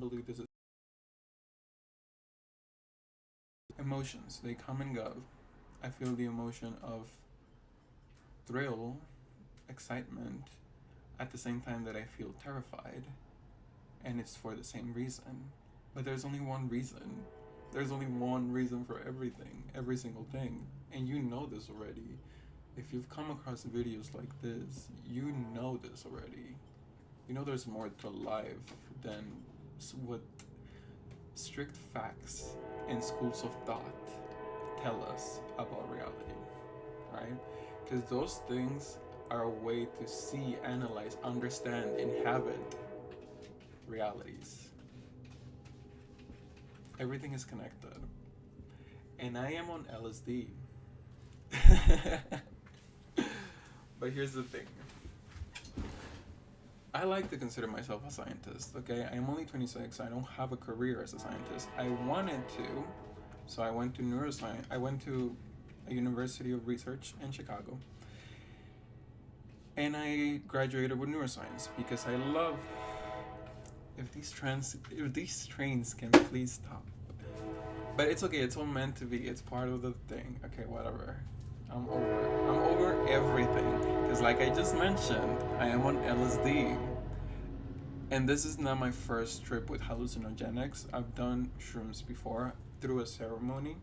believe this is emotions. They come and go. I feel the emotion of thrill, excitement, at the same time that I feel terrified. And it's for the same reason. But there's only one reason. There's only one reason for everything, every single thing. And you know this already. If you've come across videos like this, you know this already. You know there's more to life than what strict facts and schools of thought tell us about reality, right? Because those things are a way to see, analyze, understand, inhabit realities. Everything is connected. And I am on LSD. But here's the thing. I like to consider myself a scientist, okay? I am only 26. I don't have a career as a scientist. I wanted to, so I went to neuroscience. I went to a university of research in Chicago. And I graduated with neuroscience because I love, if these trains can please stop. But it's okay, it's all meant to be. It's part of the thing. Okay, whatever. I'm over everything. Because like I just mentioned, I am on LSD. And this is not my first trip with hallucinogenics. I've done shrooms before through a ceremony.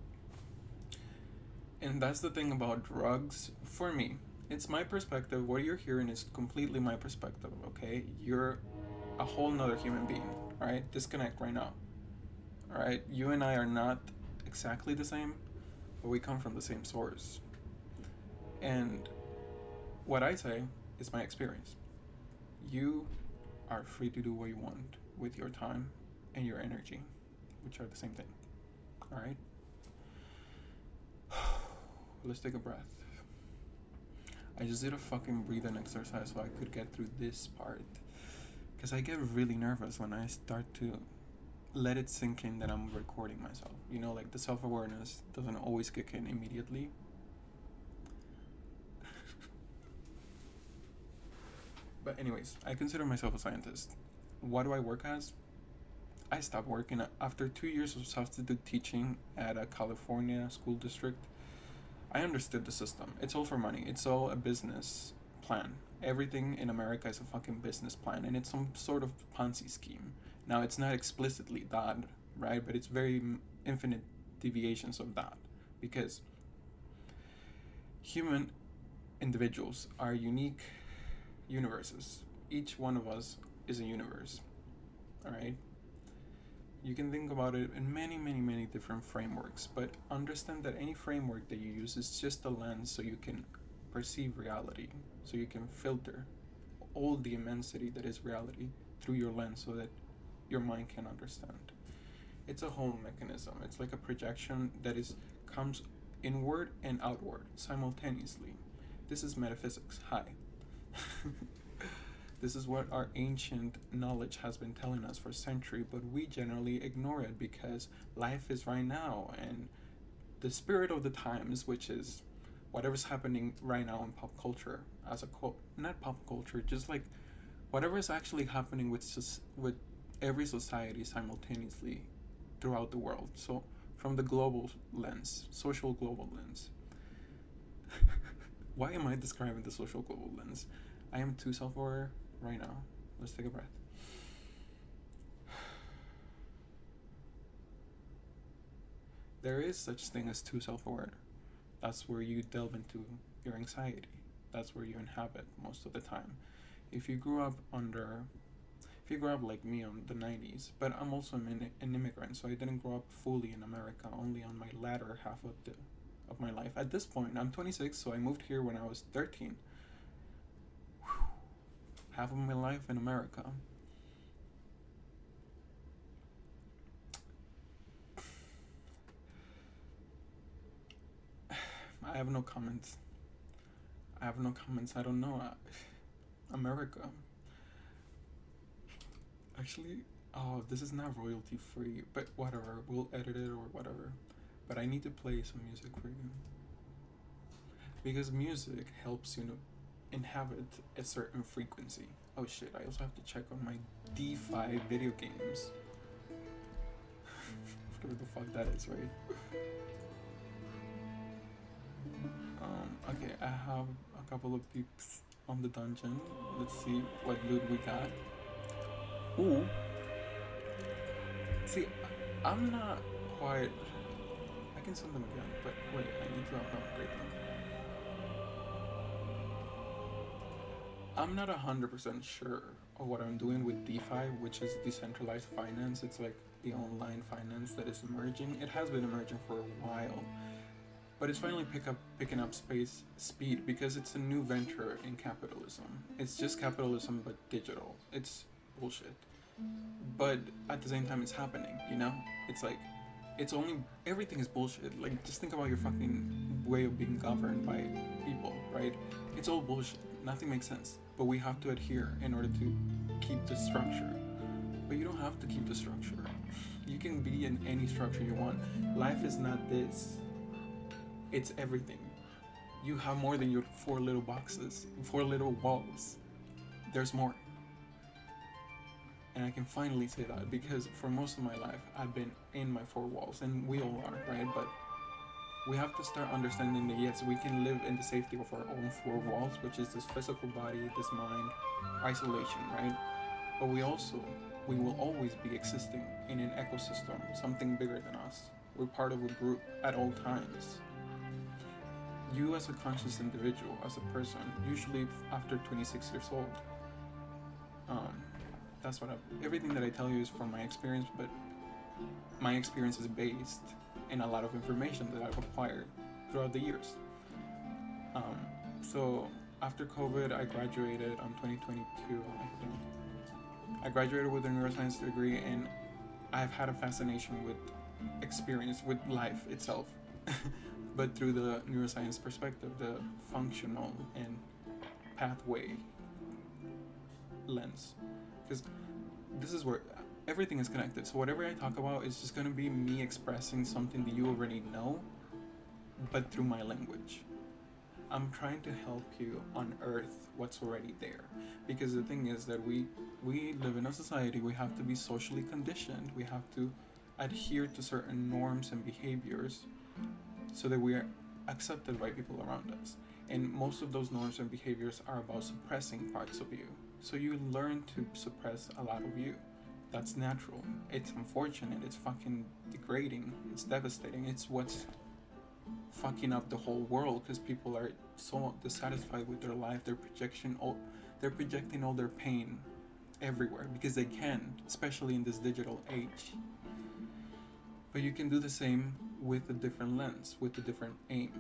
And that's the thing about drugs. For me, it's my perspective. What you're hearing is completely my perspective, okay? You're a whole nother human being, all right? Disconnect right now, all right? You and I are not exactly the same, but we come from the same source. And what I say is my experience. You are free to do what you want with your time and your energy, which are the same thing, all right? Let's take a breath. I just did a fucking breathing exercise so I could get through this part. Because I get really nervous when I start to let it sink in that I'm recording myself. You know, like the self-awareness doesn't always kick in immediately. But anyways, I consider myself a scientist. What do I work as? I stopped working after 2 years of substitute teaching at a California school district. I understood the system. It's all for money. It's all a business plan. Everything in America is a fucking business plan, and it's some sort of Ponzi scheme. Now, it's not explicitly that, right? But it's very infinite deviations of that, because human individuals are unique universes. Each one of us is a universe, all right? You can think about it in many, many, many different frameworks, but understand that any framework that you use is just a lens so you can perceive reality, so you can filter all the immensity that is reality through your lens so that your mind can understand. It's a whole mechanism. It's like a projection that comes inward and outward simultaneously. This is metaphysics. Hi. This is what our ancient knowledge has been telling us for centuries, but we generally ignore it because life is right now, and the spirit of the times, which is whatever's happening right now in pop culture, as a not pop culture, just like whatever is actually happening with every society simultaneously throughout the world. So from the global lens, social global lens. Why am I describing the social global lens? I am too self-aware right now. Let's take a breath. There is such thing as too self-aware. That's where you delve into your anxiety. That's where you inhabit most of the time. If you grew up like me on the 90s, but I'm also an immigrant, so I didn't grow up fully in America, only on my latter half of my life. At this point, I'm 26, so I moved here when I was 13. Half of my life in America. I have no comments. I don't know. America. Actually, this is not royalty free, but whatever. We'll edit it or whatever. But I need to play some music for you. Because music helps you inhabit a certain frequency. Oh shit, I also have to check on my DeFi video games. whatever the fuck that is, right? Okay, I have a couple of peeps on the dungeon. Let's see what loot we got. Ooh. See, I'm not quite... I can send them again, but wait, I need to upgrade them. I'm not 100% sure of what I'm doing with DeFi, which is decentralized finance. It's like the online finance that is emerging. It has been emerging for a while, but it's finally picking up speed because it's a new venture in capitalism. It's just capitalism but digital. It's bullshit, but at the same time it's happening, you know? It's like, everything is bullshit. Like, just think about your fucking way of being governed by people, right? It's all bullshit. Nothing makes sense, but we have to adhere in order to keep the structure. But you don't have to keep the structure. You can be in any structure you want. Life is not this. It's everything. You have more than your 4 little boxes, 4 little walls. There's more. And I can finally say that because for most of my life, I've been in my 4 walls, and we all are, right? But we have to start understanding that yes, we can live in the safety of our own 4 walls, which is this physical body, this mind, isolation, right? But we will always be existing in an ecosystem, something bigger than us. We're part of a group at all times. You as a conscious individual, as a person, usually after 26 years old, that's what everything that I tell you is from my experience, but my experience is based in a lot of information that I've acquired throughout the years. So after COVID, I graduated in 2022, I think. I graduated with a neuroscience degree, and I've had a fascination with experience, with life itself, but through the neuroscience perspective, the functional and pathway lens. Because this is where everything is connected. So whatever I talk about is just going to be me expressing something that you already know, but through my language. I'm trying to help you unearth what's already there. Because the thing is that we live in a society, we have to be socially conditioned. We have to adhere to certain norms and behaviors so that we are accepted by people around us. And most of those norms and behaviors are about suppressing parts of you. So you learn to suppress a lot of you. That's natural. It's unfortunate. It's fucking degrading. It's devastating. It's what's fucking up the whole world because people are so dissatisfied with their life. They're projecting all their pain everywhere because they can, especially in this digital age. But you can do the same with a different lens, with a different aim.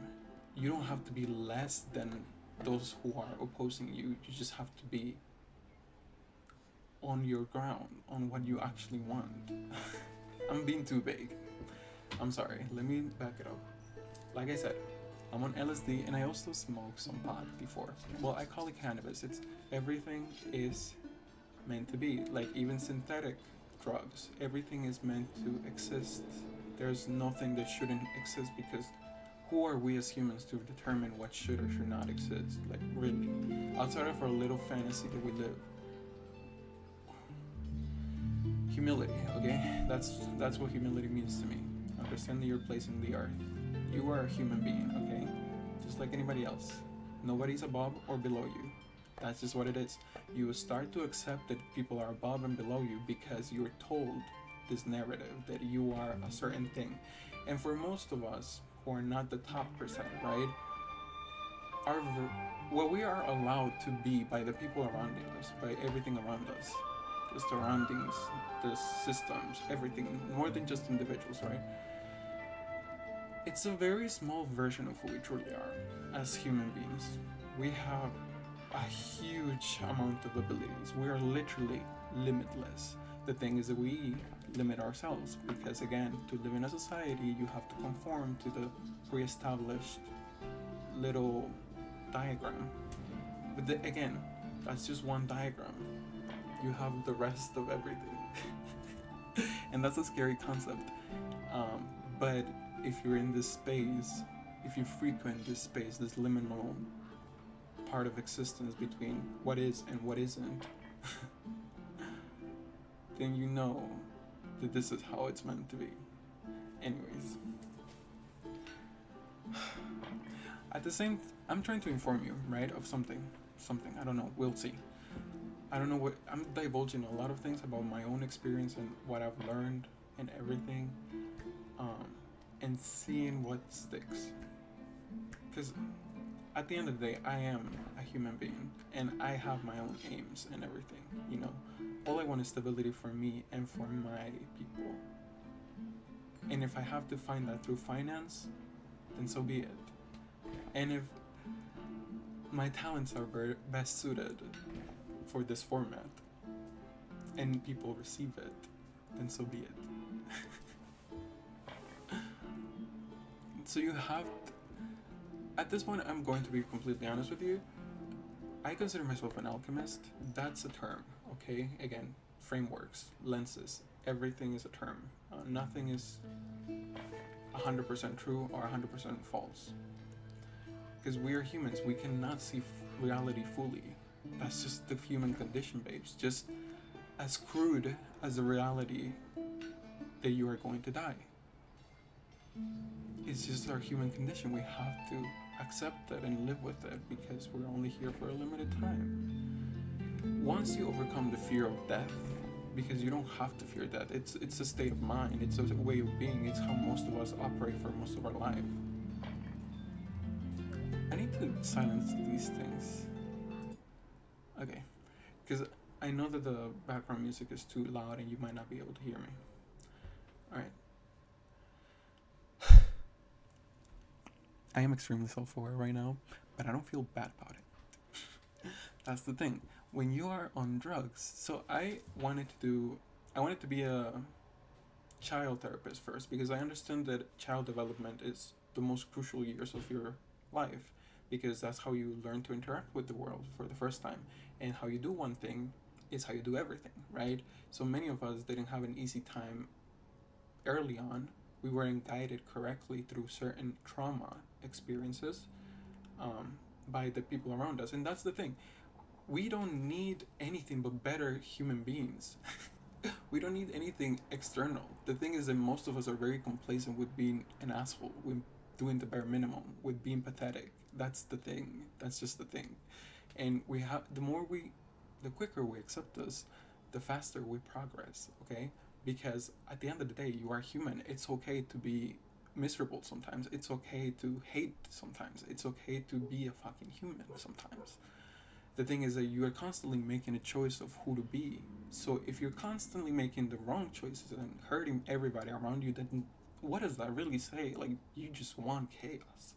You don't have to be less than those who are opposing you. You just have to be on your ground, on what you actually want. I'm being too vague. I'm sorry. Let me back it up. Like I said, I'm on LSD and I also smoked some pot before. Well, I call it cannabis. It's everything is meant to be. Like even synthetic drugs, everything is meant to exist. There's nothing that shouldn't exist because who are we as humans to determine what should or should not exist? Like really, outside of our little fantasy that we live. Humility, okay? That's what humility means to me. Understanding your place in the earth. You are a human being, okay? Just like anybody else. Nobody's above or below you. That's just what it is. You start to accept that people are above and below you because you're told this narrative that you are a certain thing. And for most of us who are not the top percent, right? What we are allowed to be by the people around us, by everything around us. The surroundings, the systems, everything, more than just individuals, right? It's a very small version of who we truly are as human beings. We have a huge amount of abilities. We are literally limitless. The thing is that we limit ourselves because, again, to live in a society, you have to conform to the pre-established little diagram. But again, that's just one diagram. You have the rest of everything. And that's a scary concept. But if you're in this space, if you frequent this space, this liminal part of existence between what is and what isn't, then you know that this is how it's meant to be. Anyways, at the same, I'm trying to inform you, right, of something. I don't know. We'll see. I don't know what I'm divulging a lot of things about my own experience and what I've learned and everything, and seeing what sticks. Because at the end of the day, I am a human being and I have my own aims and everything. You know, all I want is stability for me and for my people. And if I have to find that through finance, then so be it. And if my talents are best suited for this format and people receive it, then so be it. So you have at this point, I'm going to be completely honest with you. I consider myself an alchemist. That's a term, okay? Again, frameworks, lenses, everything is a term. Nothing is 100% true or 100% false. Because we are humans, we cannot see reality fully. That's just the human condition, babes. Just as crude as the reality that you are going to die. It's just our human condition. We have to accept it and live with it because we're only here for a limited time. Once you overcome the fear of death, because you don't have to fear death, it's a state of mind, it's a way of being, it's how most of us operate for most of our life. I need to silence these things. Okay, because I know that the background music is too loud and you might not be able to hear me. Alright. I am extremely self-aware right now, but I don't feel bad about it. That's the thing. When you are on drugs, so I wanted to be a child therapist first, because I understand that child development is the most crucial years of your life, because that's how you learn to interact with the world for the first time, and how you do one thing is how you do everything, right? So many of us didn't have an easy time early on. We weren't guided correctly through certain trauma experiences by the people around us. And that's the thing. We don't need anything but better human beings. We don't need anything external. The thing is that most of us are very complacent with being an asshole, with doing the bare minimum, with being pathetic. That's the thing. That's just the thing. And the quicker we accept this, the faster we progress, okay? Because at the end of the day, you are human. It's okay to be miserable sometimes. It's okay to hate sometimes. It's okay to be a fucking human sometimes. The thing is that you are constantly making a choice of who to be. So if you're constantly making the wrong choices and hurting everybody around you, then what does that really say? Like, you just want chaos.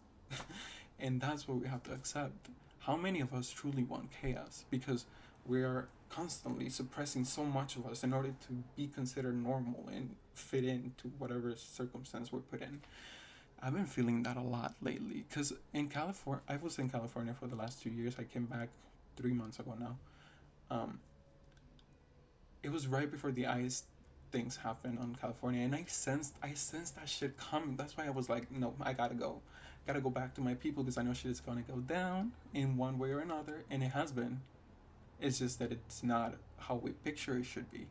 And that's what we have to accept. How many of us truly want chaos? Because we are constantly suppressing so much of us in order to be considered normal and fit into whatever circumstance we're put in. I've been feeling that a lot lately, because in California, I was in California for the last 2 years. I came back 3 months ago now. It was right before the ice things happened on California, and I sensed that shit coming. That's why I was like, no, I gotta go back to my people, because I know shit is gonna go down in one way or another, and it has been. It's just that it's not how we picture it should be.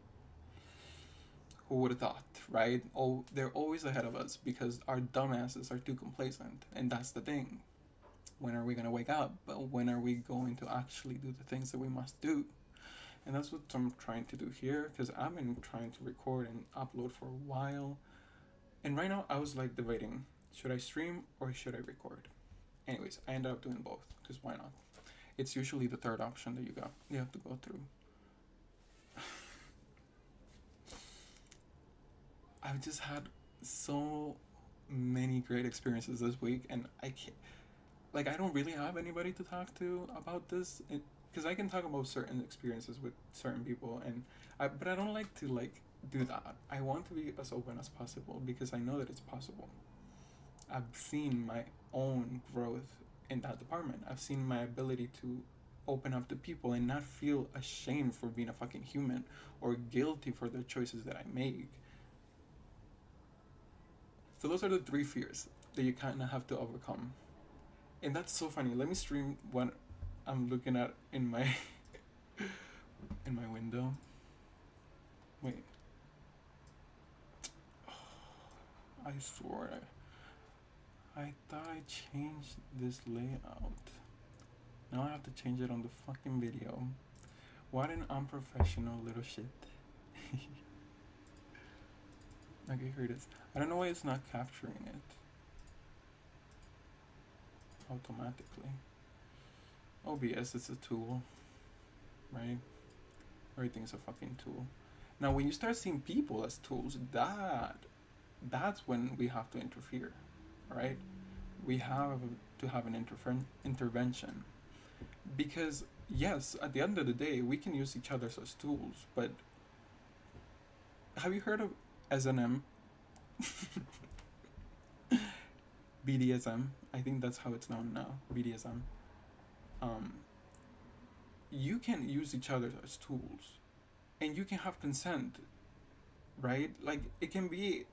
Who would have thought, right? Oh, they're always ahead of us because our dumbasses are too complacent, and that's the thing. When are we gonna wake up? But when are we going to actually do the things that we must do? And that's what I'm trying to do here, because I've been trying to record and upload for a while. And right now, I was like debating, should I stream or should I record? Anyways, I ended up doing both, because why not? It's usually the third option that you have to go through. I've just had so many great experiences this week, and I don't really have anybody to talk to about this, because I can talk about certain experiences with certain people, but I don't like to do that. I want to be as open as possible because I know that it's possible. I've seen my own growth in that department. I've seen my ability to open up to people and not feel ashamed for being a fucking human or guilty for the choices that I make. So those are the 3 fears that you kind of have to overcome. And that's so funny. Let me stream what I'm looking at in my in my window. Wait. I swear. I thought I changed this layout. Now I have to change it on the fucking video. What an unprofessional little shit. Okay, here it is. I don't know why it's not capturing it automatically. OBS is a tool, right? Everything is a fucking tool. Now, when you start seeing people as tools, that's when we have to interfere, right? We have to have an intervention. Because, yes, at the end of the day, we can use each other as tools, but have you heard of S&M? BDSM? I think that's how it's known now, BDSM. You can use each other as tools, and you can have consent, right? Like, it can be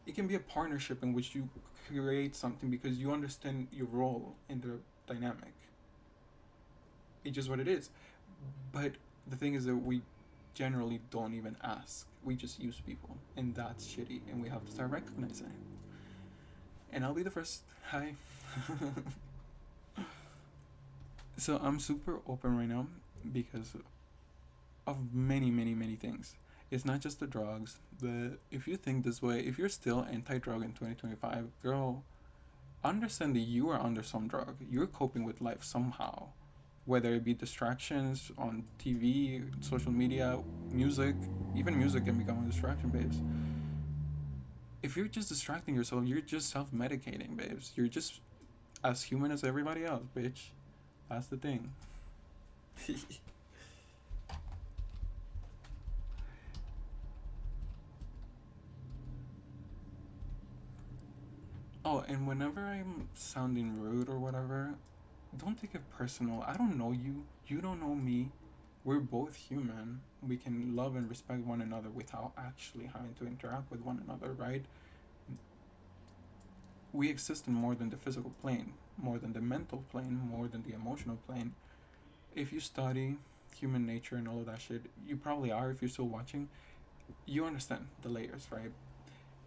a partnership in which you create something because you understand your role in the dynamic. It's just what it is. But the thing is that we generally don't even ask. We just use people, and that's shitty, and we have to start recognizing it. And I'll be the first. Hi. So I'm super open right now because of many, many, many things. It's not just the drugs. If you think this way, if you're still anti-drug in 2025, girl, understand that you are under some drug. You're coping with life somehow. Whether it be distractions on TV, social media, music. Even music can become a distraction, babes. If you're just distracting yourself, you're just self-medicating, babes. You're just as human as everybody else, bitch. That's the thing. Oh, and whenever I'm sounding rude or whatever, don't take it personal. I don't know you. You don't know me. We're both human. We can love and respect one another without actually having to interact with one another, right? We exist in more than the physical plane, more than the mental plane, more than the emotional plane. If you study human nature and all of that shit, you probably are if you're still watching, you understand the layers, right?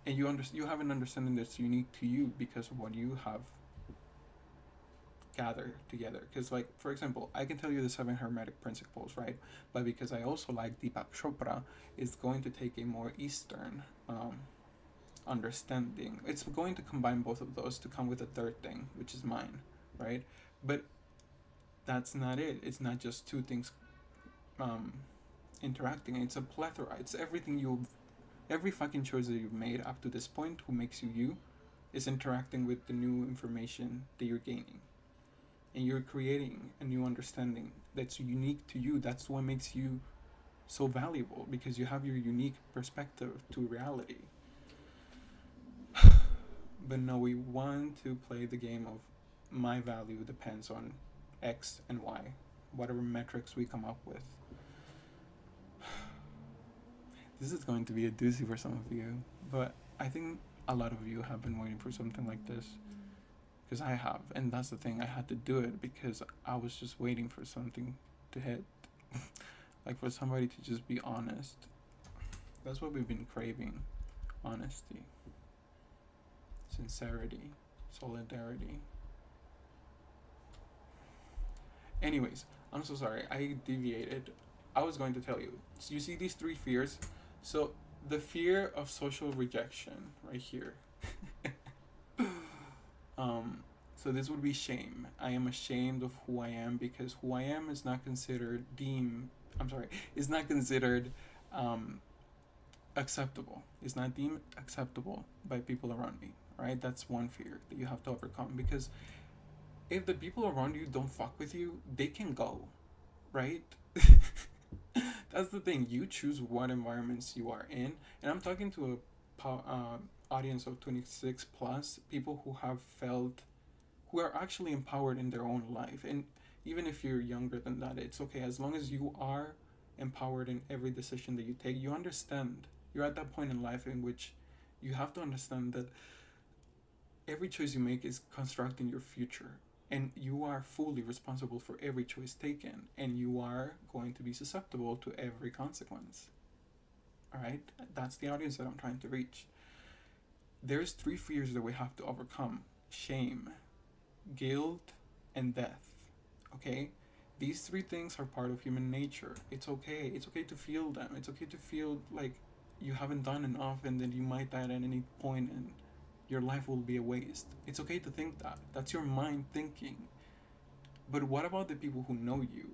And you have an understanding that's unique to you because of what you have gathered together. Because, like, for example, I can tell you the 7 hermetic principles, right? But because I also like Deepak Chopra, it's going to take a more Eastern understanding. It's going to combine both of those to come with a third thing, which is mine, right? But that's not it. It's not just two things interacting. It's a plethora. It's every fucking choice that you've made up to this point who makes you you is interacting with the new information that you're gaining. And you're creating a new understanding that's unique to you. That's what makes you so valuable, because you have your unique perspective to reality. But no, we want to play the game of my value depends on X and Y, whatever metrics we come up with. This is going to be a doozy for some of you, but I think a lot of you have been waiting for something like this, because I have, and that's the thing, I had to do it because I was just waiting for something to hit. Like, for somebody to just be honest. That's what we've been craving. Honesty, sincerity, solidarity. Anyways, I'm so sorry, I deviated. I was going to tell you. So you see these 3 fears? So the fear of social rejection right here. So this would be shame. I am ashamed of who I am because who I am is not considered acceptable. It's not deemed acceptable by people around me, right? That's one fear that you have to overcome, because if the people around you don't fuck with you, they can go, right? That's the thing. You choose what environments you are in, and I'm talking to a audience of 26 plus people who are actually empowered in their own life. And even if you're younger than that, it's okay, as long as you are empowered in every decision that you take. You understand, you're at that point in life in which you have to understand that every choice you make is constructing your future, and you are fully responsible for every choice taken, and you are going to be susceptible to every consequence. All right, that's the audience that I'm trying to reach. There's 3 fears that we have to overcome: shame, guilt, and death. Okay? These 3 things are part of human nature. It's okay. It's okay to feel them. It's okay to feel like you haven't done enough and then you might die at any point and your life will be a waste. It's okay to think that. That's your mind thinking. But what about the people who know you?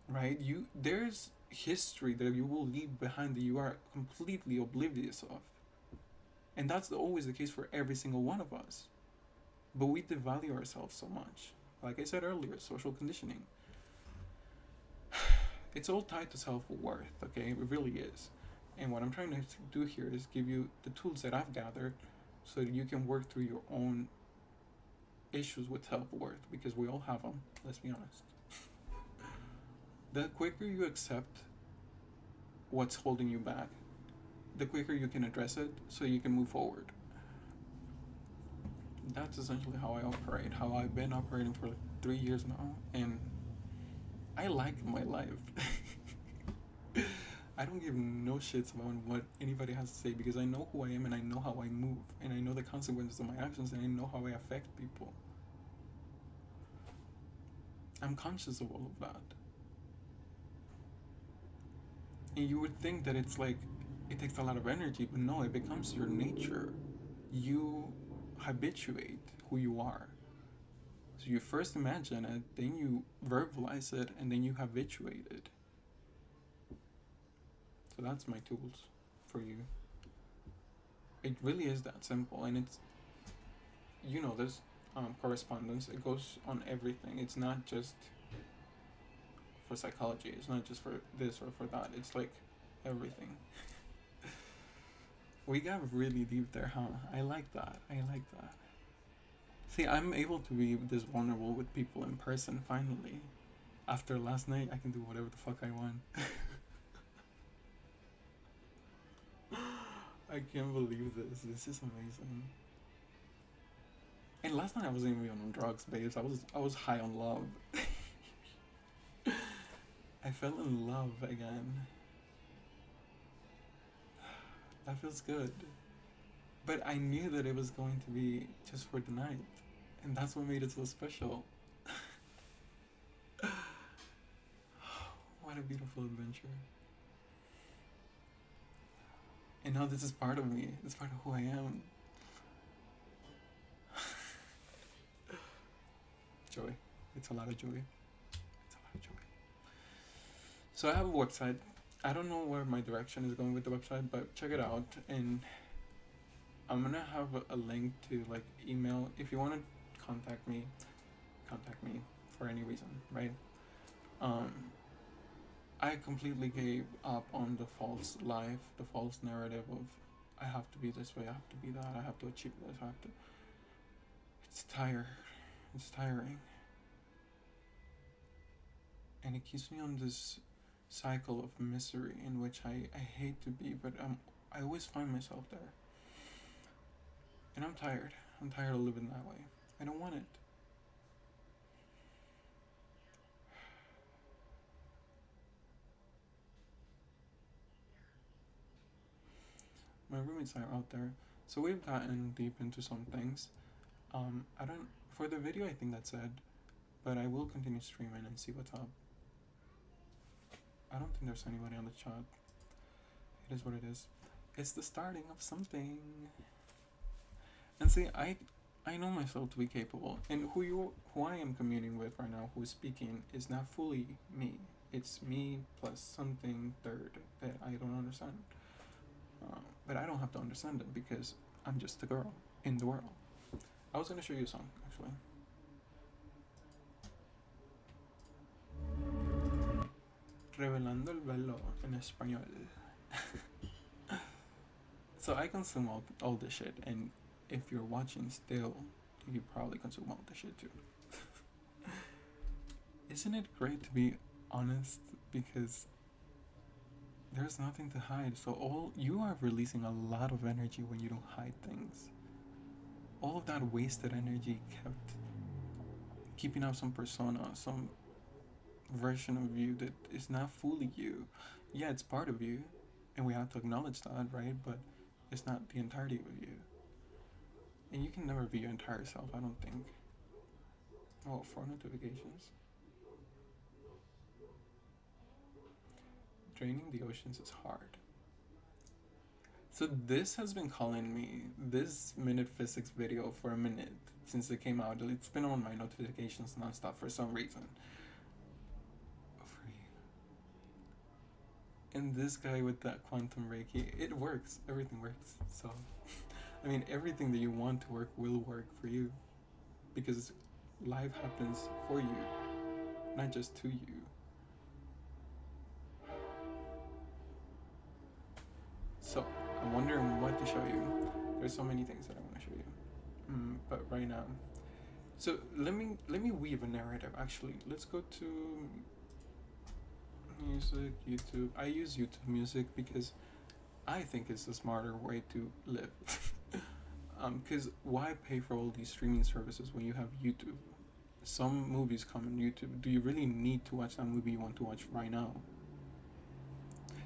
Right? There's history that you will leave behind that you are completely oblivious of. And that's always the case for every single one of us. But we devalue ourselves so much. Like I said earlier, social conditioning. It's all tied to self-worth, okay? It really is. And what I'm trying to do here is give you the tools that I've gathered so that you can work through your own issues with self-worth, because we all have them, let's be honest. The quicker you accept what's holding you back, the quicker you can address it so you can move forward. That's essentially how I operate, how I've been operating for like 3 years now, and I like my life. I don't give no shits about what anybody has to say, because I know who I am and I know how I move and I know the consequences of my actions and I know how I affect people. I'm conscious of all of that. And you would think that it's like it takes a lot of energy, but no, it becomes your nature. You habituate who you are. So you first imagine it, then you verbalize it, and then you habituate it. So that's my tools for you. It really is that simple, and it's, there's correspondence. It goes on everything. It's not just for psychology. It's not just for this or for that. It's like everything. We got really deep there, huh? I like that. See, I'm able to be this vulnerable with people in person, finally. After last night, I can do whatever the fuck I want. I can't believe this. This is amazing. And last night I wasn't even on drugs, babes. I was high on love. I fell in love again. That feels good. But I knew that it was going to be just for the night. And that's what made it so special. What a beautiful adventure. And now this is part of me. It's part of who I am. Joy. It's a lot of joy. So I have a website. I don't know where my direction is going with the website, but check it out. And I'm gonna have a link to like email. If you want to contact me for any reason, right? I completely gave up on the false life, the false narrative of I have to be this way, I have to be that, I have to achieve this, I have to. It's tiring. And it keeps me on this cycle of misery in which I hate to be, but I always find myself there. And I'm tired. I'm tired of living that way. I don't want it. My roommates are out there, so we've gotten deep into some things. For the video, I think that's it, but I will continue streaming and see what's up. I don't think there's anybody on the chat. It is what it is. It's the starting of something. And see, I know myself to be capable, and who I am communing with right now, who is speaking, is not fully me. It's me plus something third that I don't understand. But I don't have to understand it because I'm just a girl in the world. I was gonna show you a song, actually. Revelando el velo en español. So I consume all this shit, and if you're watching still, you probably consume all this shit too. Isn't it great to be honest? Because there's nothing to hide. So you are releasing a lot of energy when you don't hide things. All of that wasted energy kept keeping up some persona, some version of you that is not fully you. Yeah, it's part of you, and we have to acknowledge that, right? But It's not the entirety of you. And you can never be your entire self, I don't think. Oh, 4 notifications. Draining the oceans is hard. So this has been calling me, this minute physics video, for a minute since it came out. It's been on my notifications nonstop for some reason. And this guy with that quantum Reiki, it works. Everything works. So, I mean, everything that you want to work will work for you. Because life happens for you, not just to you. So, I'm wondering what to show you. There's so many things that I want to show you. But right now, so let me weave a narrative. Actually, let's go to music, YouTube. I use YouTube Music because I think it's a smarter way to live. Because why pay for all these streaming services when you have YouTube? Some movies come on YouTube. Do you really need to watch that movie you want to watch right now?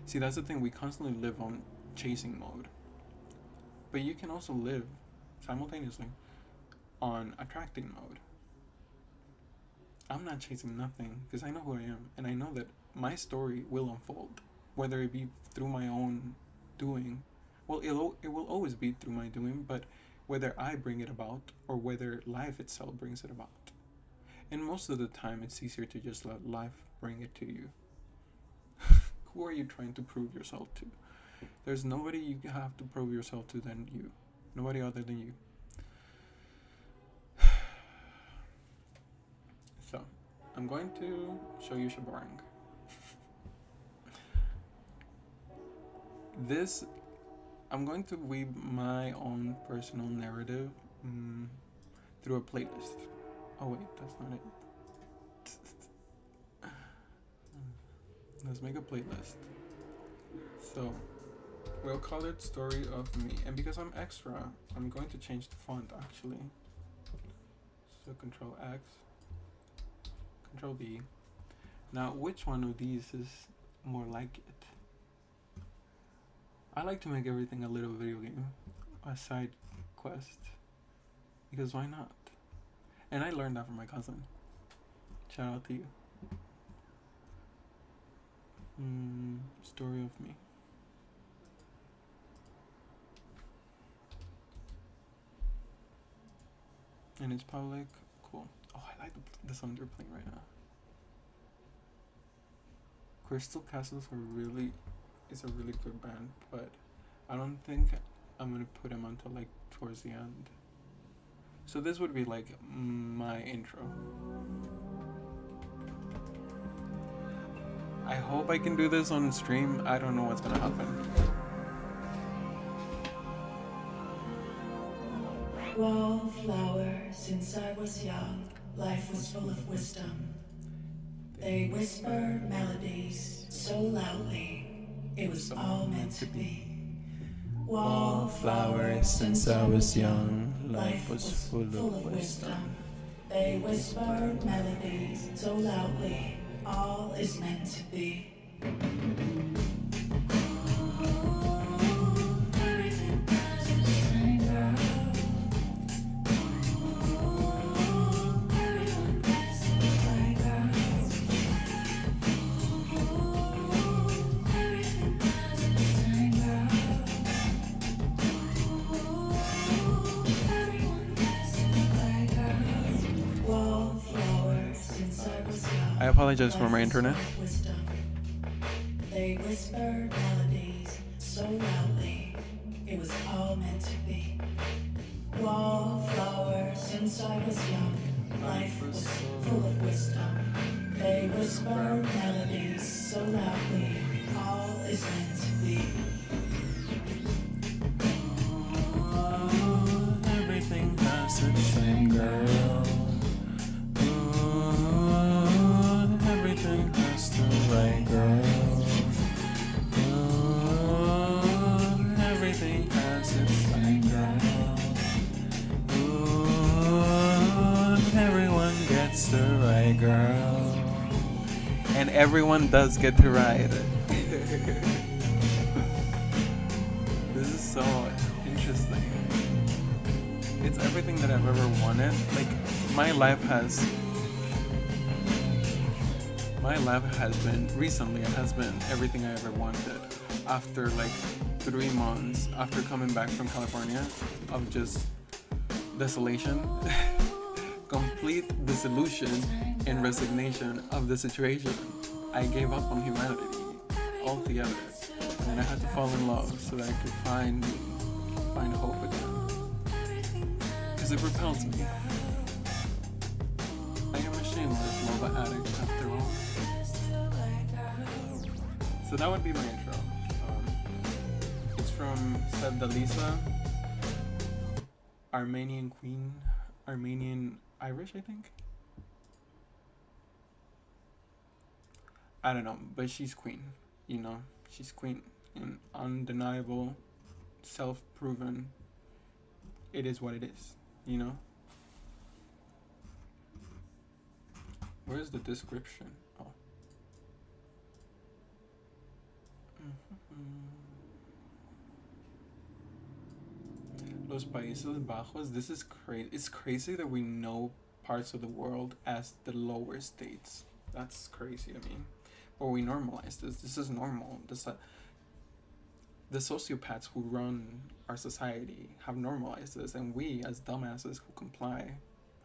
See, that's the thing. We constantly live on chasing mode. But you can also live simultaneously on attracting mode. I'm not chasing nothing because I know who I am, and I know that my story will unfold, whether it be through my own doing. Well, it will always be through my doing, but whether I bring it about or whether life itself brings it about. And most of the time, it's easier to just let life bring it to you. Who are you trying to prove yourself to? There's nobody you have to prove yourself to than you. Nobody other than you. So, I'm going to show you Shabarang. I'm going to weave my own personal narrative through a playlist. Oh wait, that's not it. Let's make a playlist. So, we'll call it Story of Me. And because I'm extra, I'm going to change the font actually. So Control X, Control V. Now, which one of these is more like it? I like to make everything a little video game, a side quest, because why not? And I learned that from my cousin. Shout out to you. Story of Me. And it's public. Cool. Oh, I like the song they're playing right now. Crystal Castles is a really good band, but I don't think I'm gonna put them until like towards the end. So this would be like my intro. I hope I can do this on stream. I don't know what's gonna happen. Wallflower, since I was young, life was full of wisdom. They whispered melodies so loudly, it was all meant to be. Wallflower, since I was young, life was full of wisdom. They whispered melodies so loudly, all is meant to be. I apologize for my internet. They whispered melodies so loudly, it was all meant to be. Wallflower, since I was young, life was full of wisdom. They whispered melodies so loudly, all is meant to be. Everything has a thing, girl. Everything has the right, girl. Everything has its thing, girl. Everyone gets the right, girl. And everyone does get to ride. This is so interesting. It's everything that I've ever wanted. Like, my life has been, recently, it has been everything I ever wanted. After like 3 months after coming back from California of just desolation, complete disillusion and resignation of the situation, I gave up on humanity altogether, and I had to fall in love so that I could find hope again. Because it repels me. I am a shameless love addict after all. So that would be my intro. It's from 𝚒𝚒𝚛𝚕𝚎, Armenian queen, Armenian Irish, I think. I don't know, but she's queen, you know, she's queen, and undeniable, self-proven. It is what it is, you know. Where's the description? Oh. Los Países Bajos. This is crazy. It's crazy that we know parts of the world as the lower states. That's crazy to me. But we normalize this. This is normal. The sociopaths who run our society have normalized this, and we, as dumbasses who comply,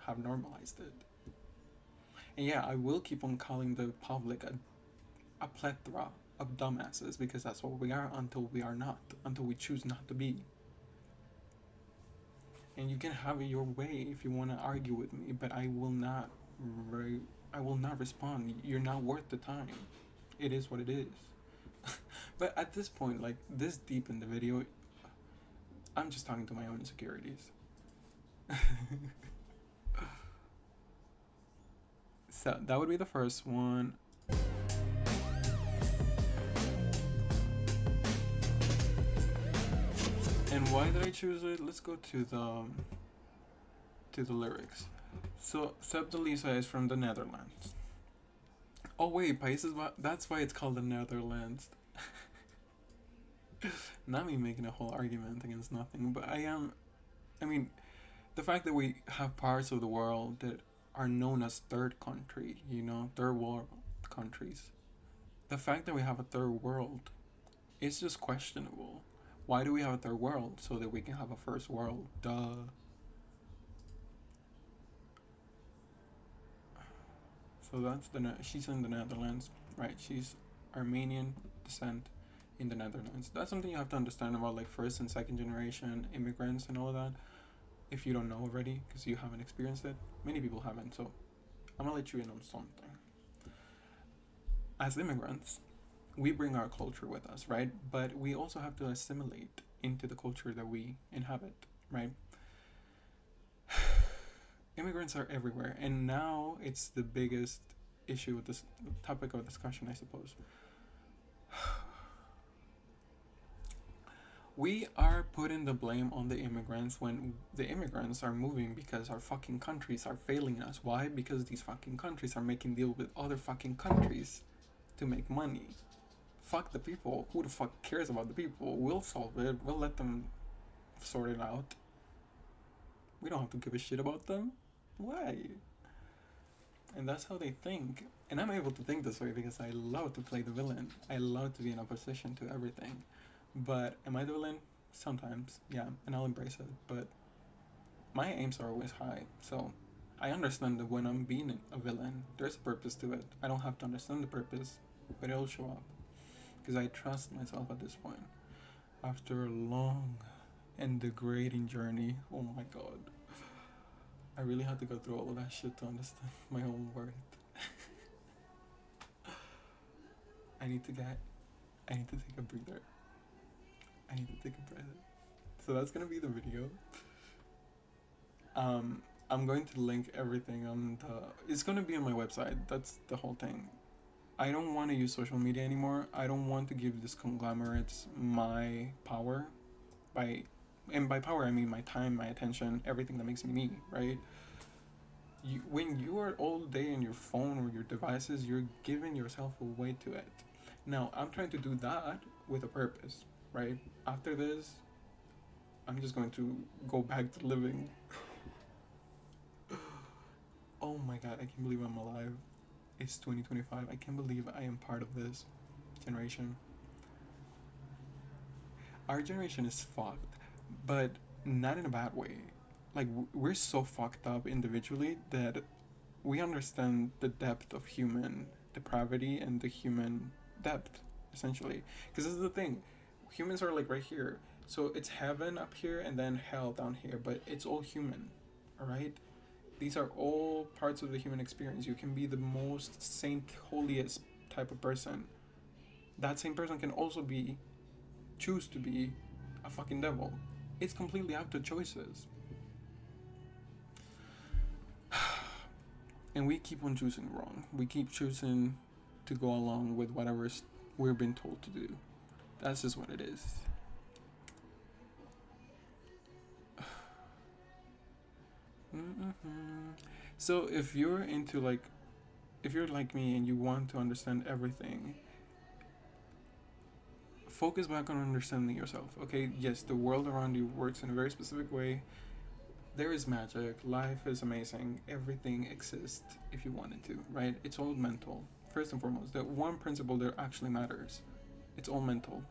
have normalized it. And yeah, I will keep on calling the public a plethora of dumbasses, because that's what we are until we are not, until we choose not to be. And you can have it your way if you want to argue with me, but I will not respond. You're not worth the time. It is what it is. But at this point, like this deep in the video, I'm just talking to my own insecurities. So that would be the first one. And why did I choose it? Let's go to the lyrics. So 𝚒𝚒𝚛𝚕𝚎 is from the Netherlands. Oh wait, that's why it's called the Netherlands. Not me making a whole argument against nothing, but I mean, the fact that we have parts of the world that are known as third country, you know, third world countries. The fact that we have a third world is just questionable. Why do we have a third world? So that we can have a first world. Duh. So that's she's in the Netherlands, right? She's Armenian descent in the Netherlands. That's something you have to understand about like first and second generation immigrants and all of that. If you don't know already, because you haven't experienced it. Many people haven't, so I'm gonna let you in on something. As immigrants, we bring our culture with us, right? But we also have to assimilate into the culture that we inhabit, right? Immigrants are everywhere, and now it's the biggest issue with this topic of discussion, I suppose. We are putting the blame on the immigrants when the immigrants are moving because our fucking countries are failing us. Why? Because these fucking countries are making deals with other fucking countries to make money. Fuck the people. Who the fuck cares about the people? We'll solve it. We'll let them sort it out. We don't have to give a shit about them. Why? And that's how they think. And I'm able to think this way because I love to play the villain. I love to be in opposition to everything. But am I the villain? Sometimes, yeah, and I'll embrace it. But my aims are always high, so I understand that when I'm being a villain, there's a purpose to it. I don't have to understand the purpose, but it'll show up. Because I trust myself at this point. After a long and degrading journey, oh my god. I really had to go through all of that shit to understand my own worth. I need to take a breather. I need to take a breath. So that's gonna be the video. I'm going to link everything on it's gonna be on my website. That's the whole thing. I don't want to use social media anymore. I don't want to give these conglomerates my power. By power, I mean my time, my attention, everything that makes me me, right? When you are all day on your phone or your devices, you're giving yourself away to it. Now, I'm trying to do that with a purpose, right? After this, I'm just going to go back to living. Oh my god, I can't believe I'm alive. It's 2025. I can't believe I am part of this generation. Our generation is fucked, but not in a bad way. Like, we're so fucked up individually that we understand the depth of human depravity and the human depth, essentially. Because this is the thing, humans are like right here. So it's heaven up here and then hell down here, but it's all human, alright? These are all parts of the human experience. You can be the most saint, holiest type of person. That same person can also choose to be a fucking devil. It's completely up to choices. And we keep on choosing wrong. We keep choosing to go along with whatever we're being told to do. That's just what it is. So if you're like me and you want to understand everything, focus back on understanding yourself. Okay, yes, the world around you works in a very specific way. There is magic, life is amazing, everything exists if you wanted to, right? It's all mental. First and foremost, the one principle that actually matters, it's all mental.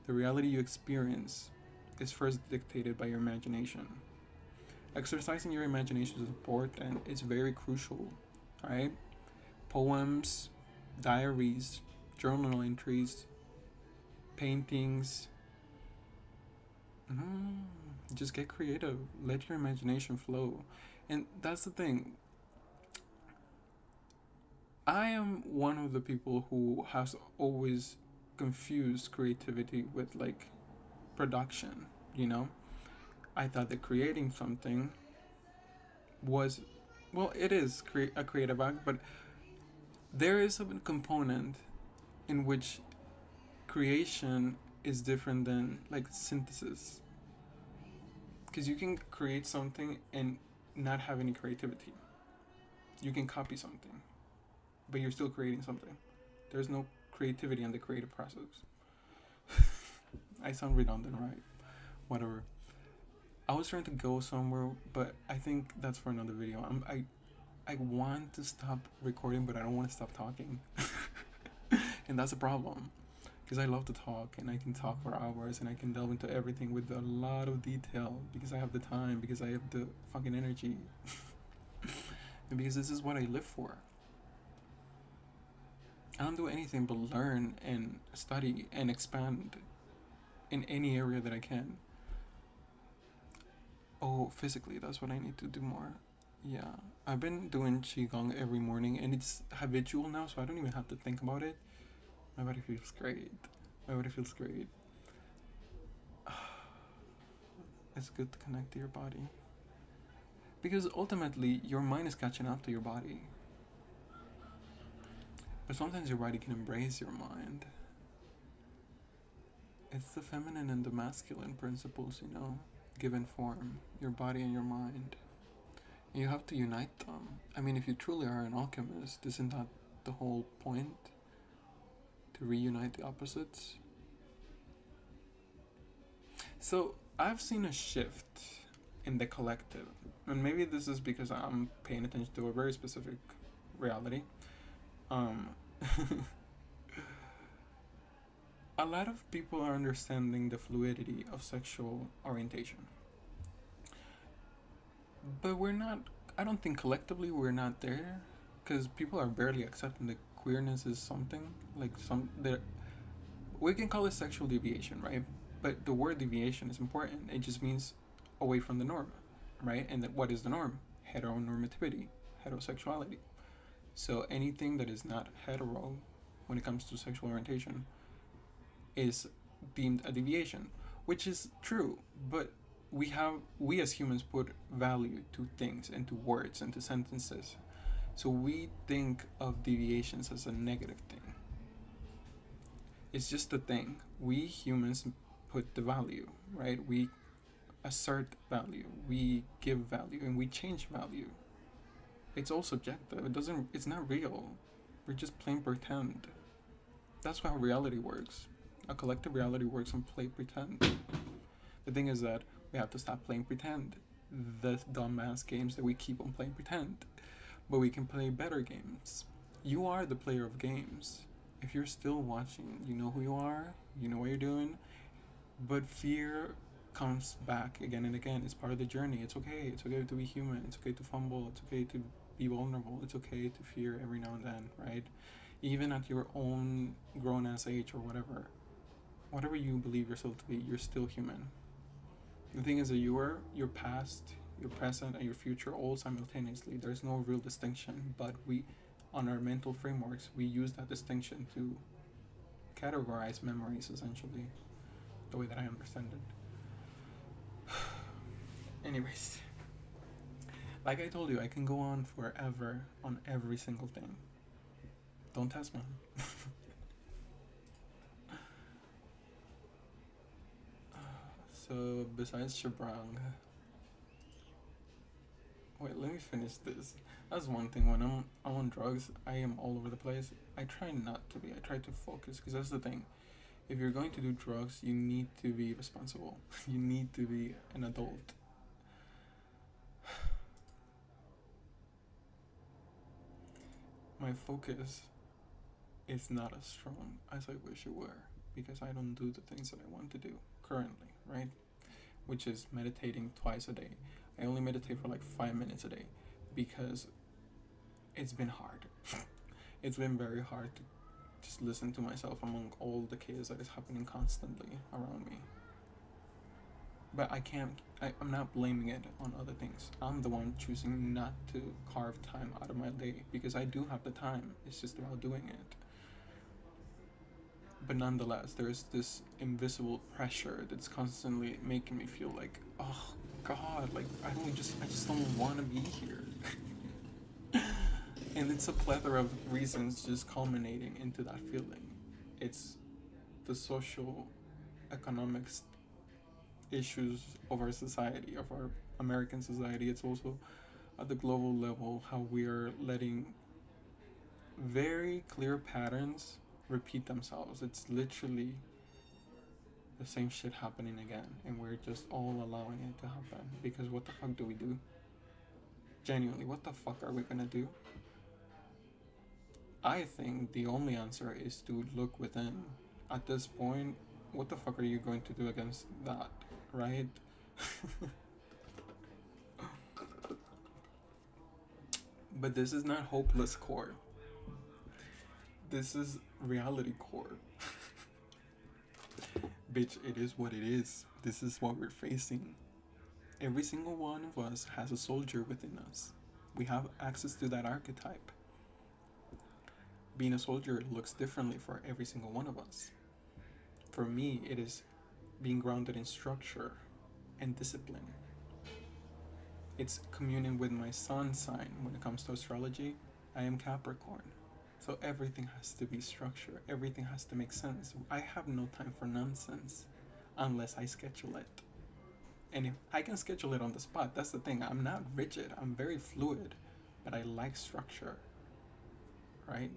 The reality you experience is first dictated by your imagination. Exercising your imagination is important, it's very crucial, right? Poems, diaries, journal entries, paintings. Just get creative, let your imagination flow. And that's the thing, I am one of the people who has always confused creativity with like production, you know? I thought that creating something was, well, it is a creative act, but there is a component in which creation is different than like synthesis. Because you can create something and not have any creativity. You can copy something, but you're still creating something. There's no creativity in the creative process. I sound redundant, right? Whatever. I was trying to go somewhere, but I think that's for another video. I want to stop recording, but I don't want to stop talking. And that's a problem. Because I love to talk, and I can talk for hours, and I can delve into everything with a lot of detail, because I have the time, because I have the fucking energy. And because this is what I live for. I don't do anything but learn and study and expand in any area that I can. Oh, physically, that's what I need to do more. Yeah, I've been doing Qigong every morning, and it's habitual now, so I don't even have to think about it. My body feels great. It's good to connect to your body. Because ultimately, your mind is catching up to your body. But sometimes your body can embrace your mind. It's the feminine and the masculine principles, you know, given form, your body and your mind. And you have to unite them. I mean, if you truly are an alchemist, isn't that the whole point? To reunite the opposites? So, I've seen a shift in the collective. And maybe this is because I'm paying attention to a very specific reality. A lot of people are understanding the fluidity of sexual orientation. But I don't think collectively we're not there, because people are barely accepting that queerness is something, like we can call it sexual deviation, right? But the word deviation is important. It just means away from the norm, right? And what is the norm? Heteronormativity, heterosexuality. So anything that is not hetero when it comes to sexual orientation is deemed a deviation, which is true, but we as humans put value to things and to words and to sentences. So we think of deviations as a negative thing. It's just a thing. We humans put the value, right? We assert value, we give value, and we change value. It's all subjective. It's not real. We're just plain pretend. That's how reality works. A collective reality works on play pretend. The thing is that we have to stop playing pretend. The dumbass games that we keep on playing pretend. But we can play better games. You are the player of games. If you're still watching, you know who you are, you know what you're doing, but fear comes back again and again. It's part of the journey. It's okay. It's okay to be human. It's okay to fumble. It's okay to be vulnerable. It's okay to fear every now and then, right? Even at your own grown-ass age or whatever you believe yourself to be, you're still human. The thing is that you are your past, your present, and your future all simultaneously. There's no real distinction, but we, on our mental frameworks, we use that distinction to categorize memories, essentially, the way that I understand it. Anyways, like I told you, I can go on forever on every single thing. Don't test me. So besides Shabrang, wait, let me finish this. That's one thing. When I'm on drugs, I am all over the place. I try not to be. I try to focus, because that's the thing. If you're going to do drugs, you need to be responsible. You need to be an adult. My focus is not as strong as I wish it were, because I don't do the things that I want to do currently, right? Which is meditating twice a day. I only meditate for like 5 minutes a day because it's been hard. It's been very hard to just listen to myself among all the chaos that is happening constantly around me. But I'm not blaming it on other things. I'm the one choosing not to carve time out of my day, because I do have the time. It's just about doing it. But nonetheless, there's this invisible pressure that's constantly making me feel like, oh God, like I just don't want to be here. And it's a plethora of reasons just culminating into that feeling. It's the social, economics issues of our society, of our American society. It's also at the global level how we are letting very clear patterns repeat themselves. It's literally the same shit happening again, and we're just all allowing it to happen. Because what the fuck do we do? Genuinely, what the fuck are we gonna do? I think the only answer is to look within. At this point, what the fuck are you going to do against that, right? But this is not hopeless core. This is reality core. Bitch, it is what it is. This is what we're facing. Every single one of us has a soldier within us. We have access to that archetype. Being a soldier looks differently for every single one of us. For me, it is being grounded in structure and discipline. It's communing with my sun sign. When it comes to astrology, I am Capricorn. So everything has to be structured. Everything has to make sense. I have no time for nonsense unless I schedule it. And if I can schedule it on the spot, that's the thing. I'm not rigid. I'm very fluid, but I like structure, right?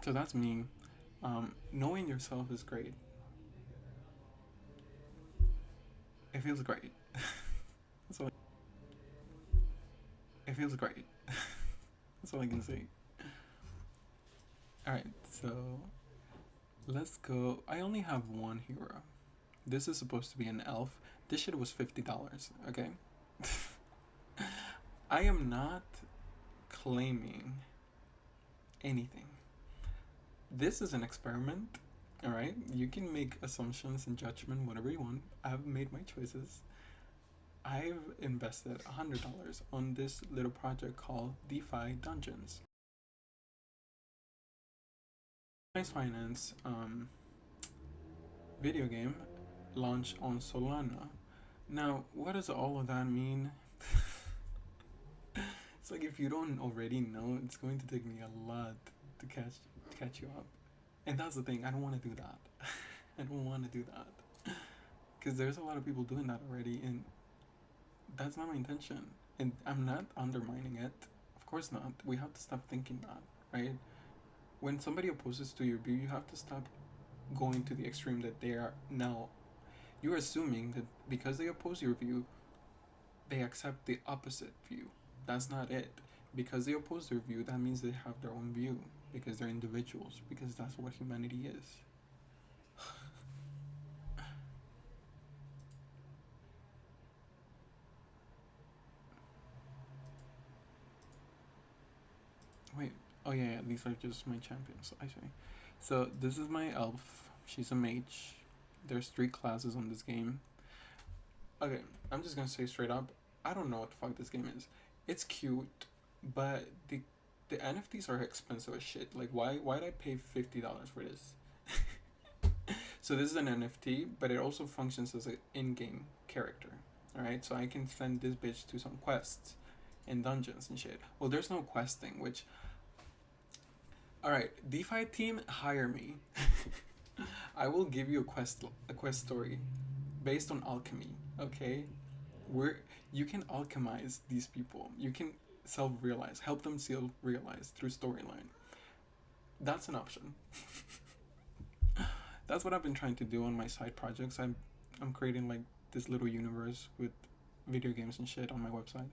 So that's me. Knowing yourself is great. It feels great. So it feels great. That's all I can say. Alright, so let's go. I only have one hero. This is supposed to be an elf. This shit was $50, okay? I am not claiming anything. This is an experiment, alright? You can make assumptions and judgment, whatever you want. I've made my choices. I've invested $100 on this little project called DeFi Dungeons. Finance video game launched on Solana. Now, what does all of that mean? It's like, if you don't already know, it's going to take me a lot to catch you up. And that's the thing, I don't want to do that. I don't want to do that. Because there's a lot of people doing that already, and that's not my intention. And I'm not undermining it. Of course not. We have to stop thinking that, right? when somebody opposes to your view, you have to stop going to the extreme that they are now. You're assuming that because they oppose your view, they accept the opposite view. That's not it. Because they oppose their view, that means they have their own view. Because they're individuals. Because that's what humanity is. Wait. Oh yeah, these are just my champions. I see. So this is my elf. She's a mage. There's 3 classes on this game. Okay, I'm just gonna say straight up, I don't know what the fuck this game is. It's cute, but the NFTs are expensive as shit. Like, why'd I pay $50 for this? So this is an NFT, but it also functions as an in-game character. Alright, so I can send this bitch to some quests and dungeons and shit. Well, there's no questing, which... Alright, DeFi team, hire me. I will give you a quest story based on alchemy, okay? You can alchemize these people. You can self-realize, help them self-realize through storyline. That's an option. That's what I've been trying to do on my side projects. I'm creating like this little universe with video games and shit on my website.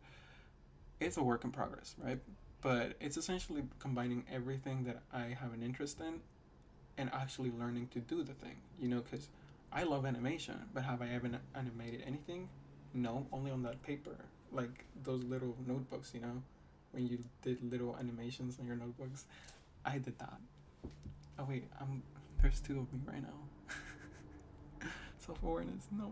It's a work in progress, right? But it's essentially combining everything that I have an interest in and actually learning to do the thing, you know, because I love animation, but have I ever animated anything? No, only on that paper, like those little notebooks, you know, when you did little animations on your notebooks. I did that. Oh wait, there's 2 of me right now. Self-awareness, no.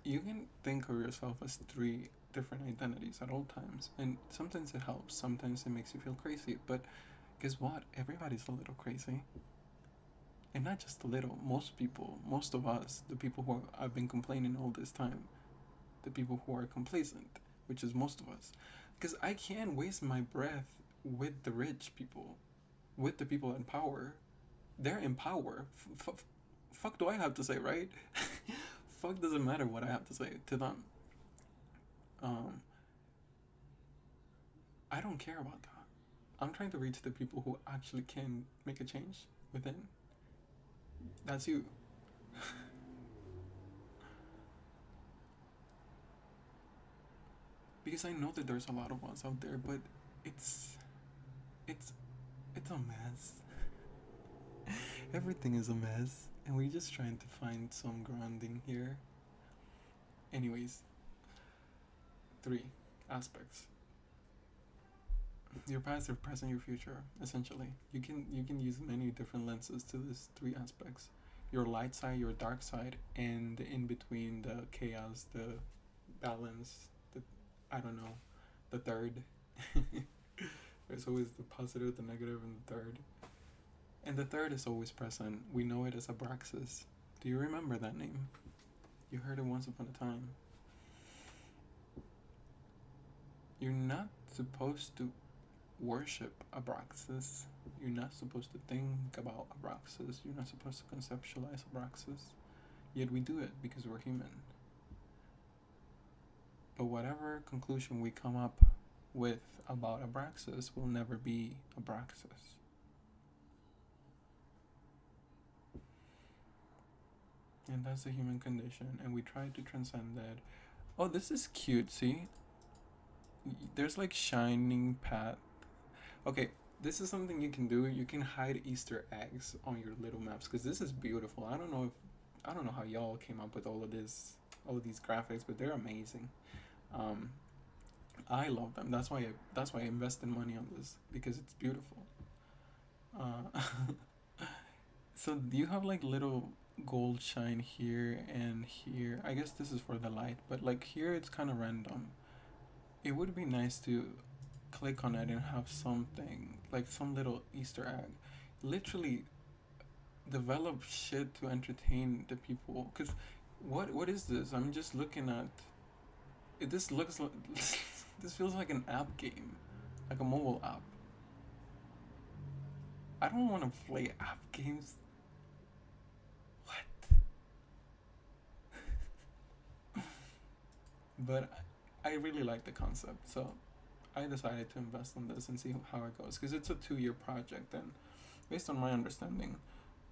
You can think of yourself as 3 different identities at all times, and sometimes it helps, sometimes it makes you feel crazy, but guess what? Everybody's a little crazy. And not just a little, most people, most of us, the people who have been complaining all this time, the people who are complacent, which is most of us. Because I can't waste my breath with the rich people, with the people in power. They're in power. Fuck do I have to say, right? Fuck doesn't matter what I have to say to them. I don't care about that. I'm trying to reach the people who actually can make a change within. That's you. Because I know that there's a lot of us out there, but it's a mess. Everything is a mess, and we're just trying to find some grounding here. Anyways, 3 aspects. Your past, your present, your future. Essentially, you can use many different lenses to these 3 aspects. Your light side, your dark side, and the in between, the chaos, the balance, the I don't know, the third. There's always the positive, the negative, and the third. And the third is always present. We know it as Abraxas. Do you remember that name? You heard it once upon a time. You're not supposed to worship Abraxas. You're not supposed to think about Abraxas. You're not supposed to conceptualize Abraxas. Yet we do it because we're human. But whatever conclusion we come up with about Abraxas will never be Abraxas. And that's the human condition, and we try to transcend that. Oh, this is cute, see? There's like shining path. Okay, this is something you can do. You can hide Easter eggs on your little maps, because this is beautiful. I don't know how y'all came up with all of these graphics, but they're amazing. I love them. That's why I invested money on this, because it's beautiful. So you have like little gold shine here and here. I guess this is for the light, but like here it's kind of random. It would be nice to click on it and have something like some little Easter egg. Literally develop shit to entertain the people. Cause what is this? I'm just looking at it. This looks like this feels like an app game, like a mobile app. I don't want to play app games. What? But I really like the concept, so I decided to invest in this and see how it goes, because it's a 2-year project, and based on my understanding,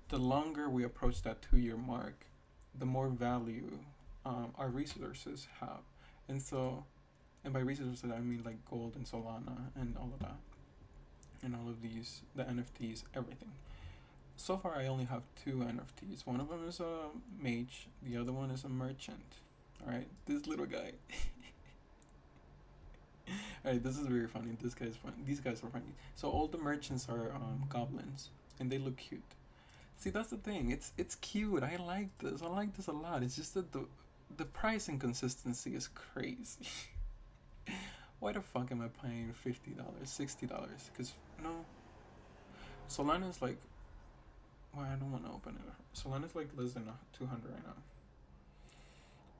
the longer we approach that 2-year mark, the more value our resources have. And so, and by resources I mean like gold and Solana and all of that, and all of these, the NFTs, everything. So far, I only have 2 NFTs. One of them is a mage, the other one is a merchant. Alright, this little guy. Alright, this is very funny. This guy's funny. These guys are funny. So all the merchants are goblins, and they look cute. See, that's the thing. It's cute. I like this. I like this a lot. It's just that the price inconsistency is crazy. Why the fuck am I paying $50, $60? Because no, Solana is like, well, I don't want to open it. Solana is like less than 200 right now.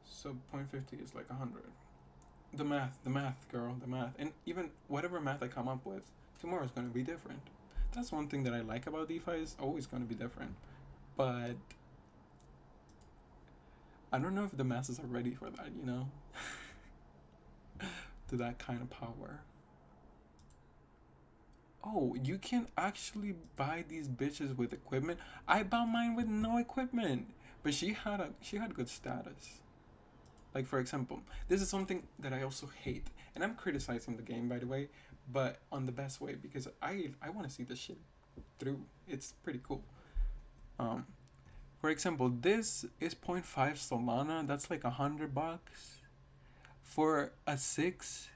So 0.50 is like 100. The math, girl, the math. And even whatever math I come up with, tomorrow is going to be different. That's one thing that I like about DeFi, is always going to be different. But I don't know if the masses are ready for that, you know? To that kind of power. Oh, you can actually buy these bitches with equipment. I bought mine with no equipment, but she had good status. Like, for example, this is something that I also hate, and I'm criticizing the game, by the way, but on the best way, because I want to see this shit through. It's pretty cool. For example, this is 0.5 Solana. That's like $100 for a 6.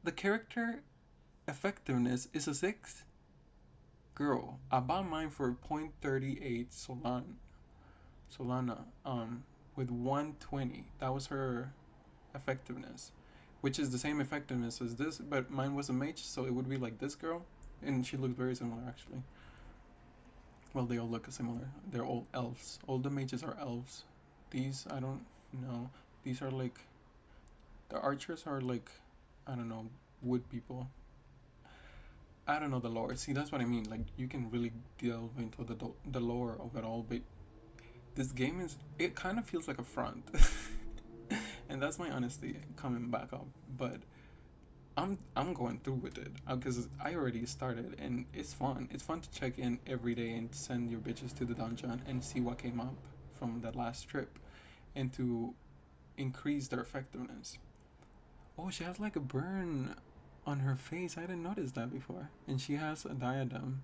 The character effectiveness is a 6. Girl, I bought mine for 0.38 Solana. With 120. That was her effectiveness, which is the same effectiveness as this, but mine was a mage, so it would be like this girl, and she looked very similar actually. Well, they all look similar. They're all elves. All the mages are elves. These, I don't know. These are like, the archers are like, I don't know, wood people. I don't know the lore. See, that's what I mean. Like, you can really delve into the lore of it all, but this game is, it kind of feels like a front. And that's my honesty coming back up. But I'm going through with it because I already started, and it's fun. It's fun to check in every day and send your bitches to the dungeon and see what came up from that last trip, and to increase their effectiveness. Oh, she has like a burn on her face. I didn't notice that before. And she has a diadem.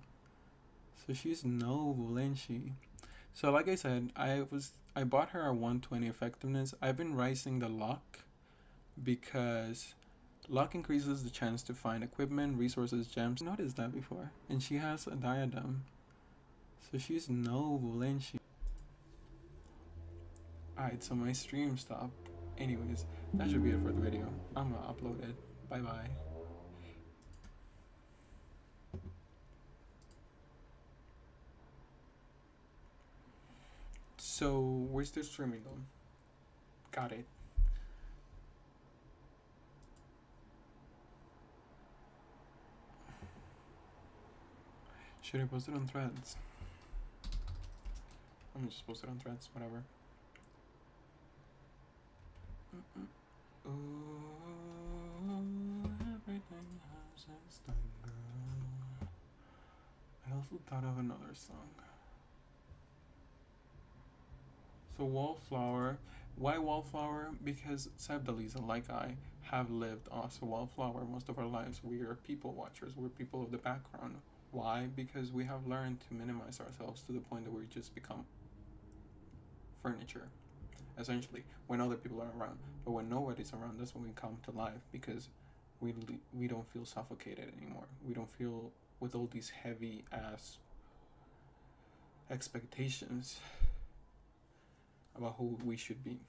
So she's noble, ain't she? So like I said, I bought her a 120 effectiveness. I've been rising the luck because luck increases the chance to find equipment, resources, gems. I noticed that before. And she has a diadem. So she's noble, ain't she? Alright, so my stream stopped. Anyways, that should be it for the video. I'm gonna upload it. Bye bye. So, we're still streaming though. Got it. Should I post it on Threads? I'm gonna just post it on Threads, whatever. Ooh, everything has its time, girl. I also thought of another song. So wallflower. Why wallflower? Because 𝚒𝚒𝚪𝚒𝚕, like I, have lived as a wallflower most of our lives. We are people watchers. We're people of the background. Why? Because we have learned to minimize ourselves to the point that we just become furniture, essentially, when other people are around. But when nobody's around, that's when we come to life, because we don't feel suffocated anymore. We don't feel with all these heavy ass expectations about who we should be.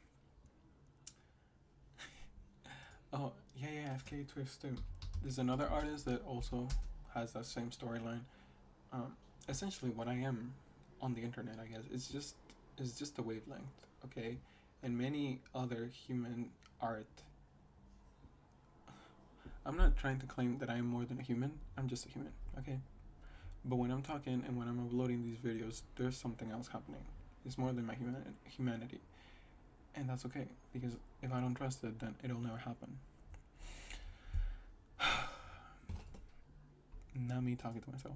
Oh, yeah, FK Twist too. There's another artist that also has that same storyline. Essentially what I am on the internet, I guess, it's just a wavelength, okay? And many other human art. I'm not trying to claim that I am more than a human. I'm just a human, okay? But when I'm talking and when I'm uploading these videos, there's something else happening. It's more than my humanity. And that's okay, because if I don't trust it, then it'll never happen. Not me talking to myself.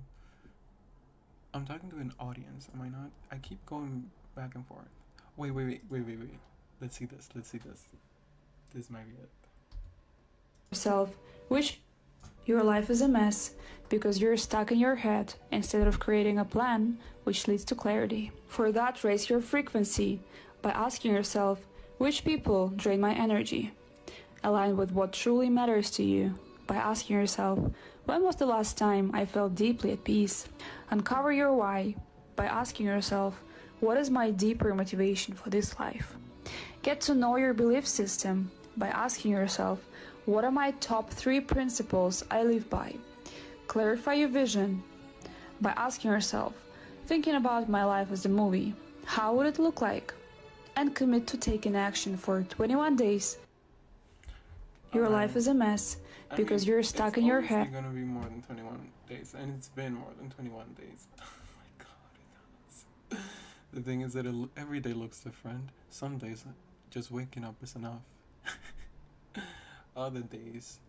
I'm talking to an audience, am I not? I keep going back and forth. Wait. Let's see this. This might be it. Yourself, which your life is a mess because you're stuck in your head instead of creating a plan which leads to clarity. For that, raise your frequency by asking yourself, which people drain my energy? Align with what truly matters to you by asking yourself, when was the last time I felt deeply at peace? Uncover your why by asking yourself, what is my deeper motivation for this life? Get to know your belief system by asking yourself, what are my top 3 principles I live by? Clarify your vision by asking yourself, thinking about my life as a movie, how would it look like? And commit to taking action for 21 days. Your life is a mess because you're stuck in your head. It's gonna be more than 21 days, and it's been more than 21 days. Oh my god, it does. The thing is that every day looks different. Some days, just waking up is enough. Other days,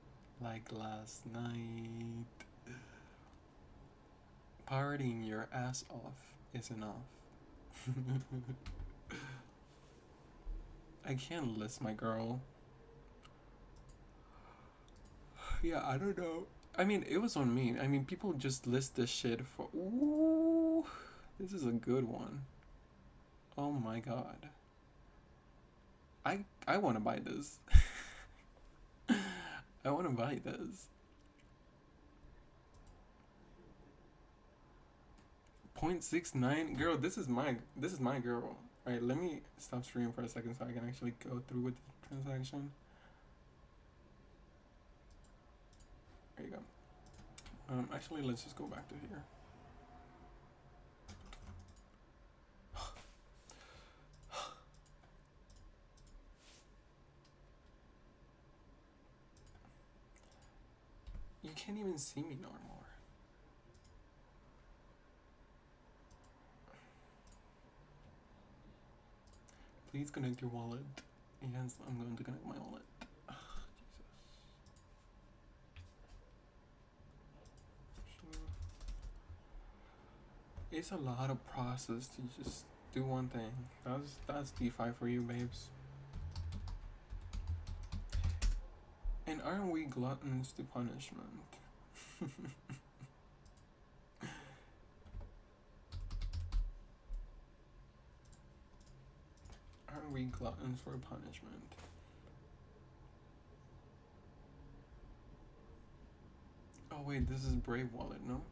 like last night, partying your ass off is enough. I can't list my girl. Yeah, I don't know. I mean, it was on me. I mean, people just list this shit for... Ooh, this is a good one. Oh my god. I want to buy this. I want to buy this. 0.69? Girl, this is my girl. Alright, let me stop streaming for a second so I can actually go through with the transaction. There you go. Actually, let's just go back to here. You can't even see me no more. Please connect your wallet. Yes, I'm going to connect my wallet. Ugh, Jesus. It's a lot of process to just do one thing. That's DeFi for you, babes. And aren't we gluttons to punishment? Aren't we gluttons for punishment? Oh wait, this is Brave Wallet, no?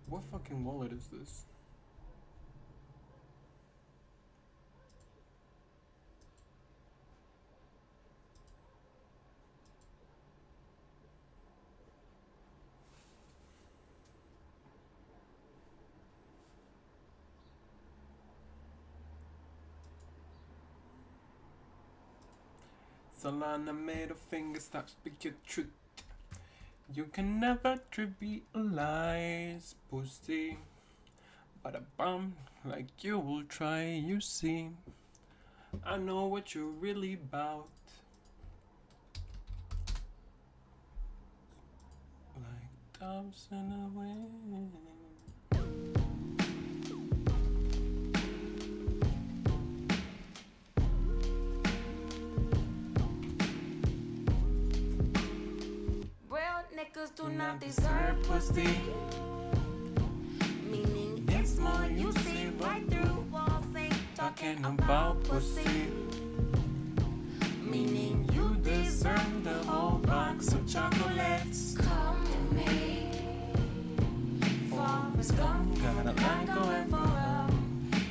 What fucking wallet is this? Solana made a finger stop, speak your truth. You can never be a lies, pussy. But a bum like you will try, you see. I know what you're really about. Like doves in the wind. Niggas do not deserve pussy. Meaning it's more you see right through walls ain't talking about pussy. Meaning you deserve the whole box of chocolates. Come to me. Forrest Gump got a lot going for him.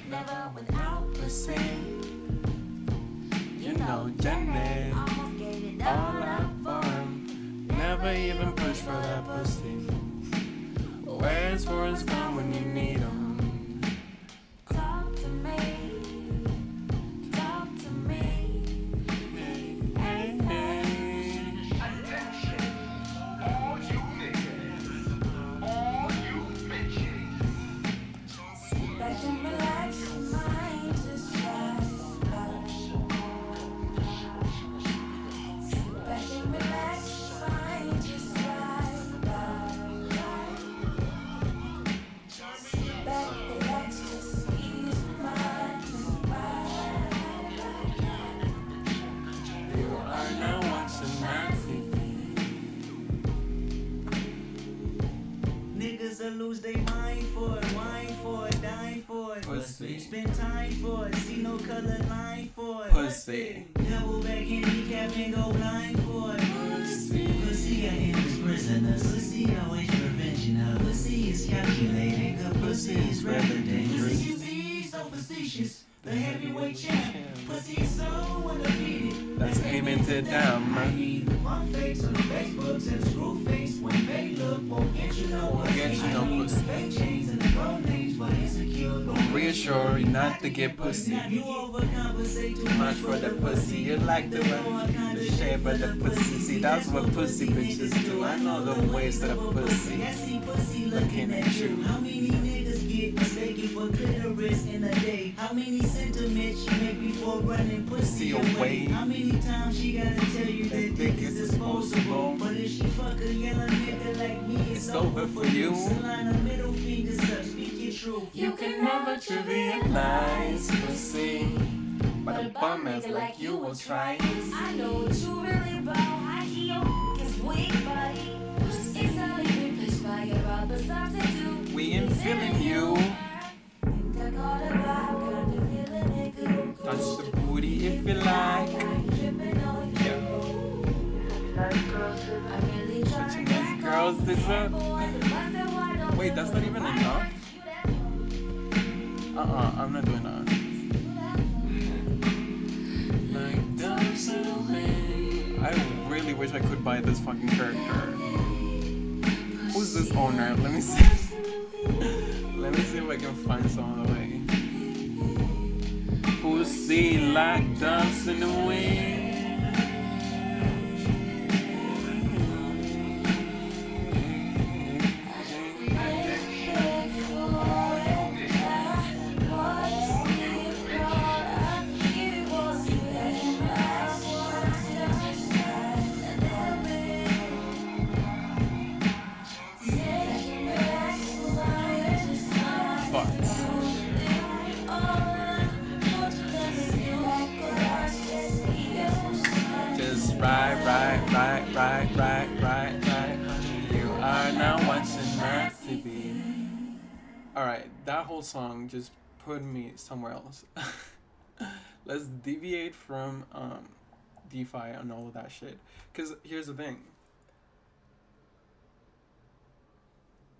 Never without pussy. You know Jenny almost gave it all up for him. Never even push for that pussy. Where's Forrest Gump when you need him? Talk to me. Pussy. Spend time for it, see no color line for it. Pussy. Double back handicap and go blind for it. Pussy, I am his prisoner. Pussy always prevention her. Pussy is calculating. Good pussy is rather dangerous. Pussy be so facetious. The heavyweight champ. Pussy is so undefeated. That's aiming to them. One face on the Facebooks and a screw face. When they look, won't get you no pussy. Get you no pussy. Fake chains and the grown names, but insecure. Reassure you not to get pussy. You overcompensate too Much for the pussy. You like the shape of the pussy. See, that's what pussy bitches do. I know the ways of the pussy. Looking at you. How many niggas get mistaken for clitoris in a day? How many sentiments she make before running pussy away? How many times she gotta tell you that dick is disposable? But if she fuck a yellow nigga like me, it's over for you. Line of middle fingers up, speak your truth. You can never trivialize pussy, but a bum is like you will try. I know what you really about. I hear your is weak body. It's only replaced by your rubber substitute. We ain't feeling you. Think I caught a vibe, girl, the feeling it good. Touch the booty if you like. Dripping on you. Yeah. I really try to get Girls, this boy, up. the bus that wide open. Wait, that's not even enough. I'm not doing that. Like dancing away. I really wish I could buy this fucking character. Who's this owner? Let me see. Let me see if I can find some of the way. Pussy like dancing away. Right. You are now watching my TV. Alright, that whole song just put me somewhere else. Let's deviate from DeFi and all of that shit. Because here's the thing.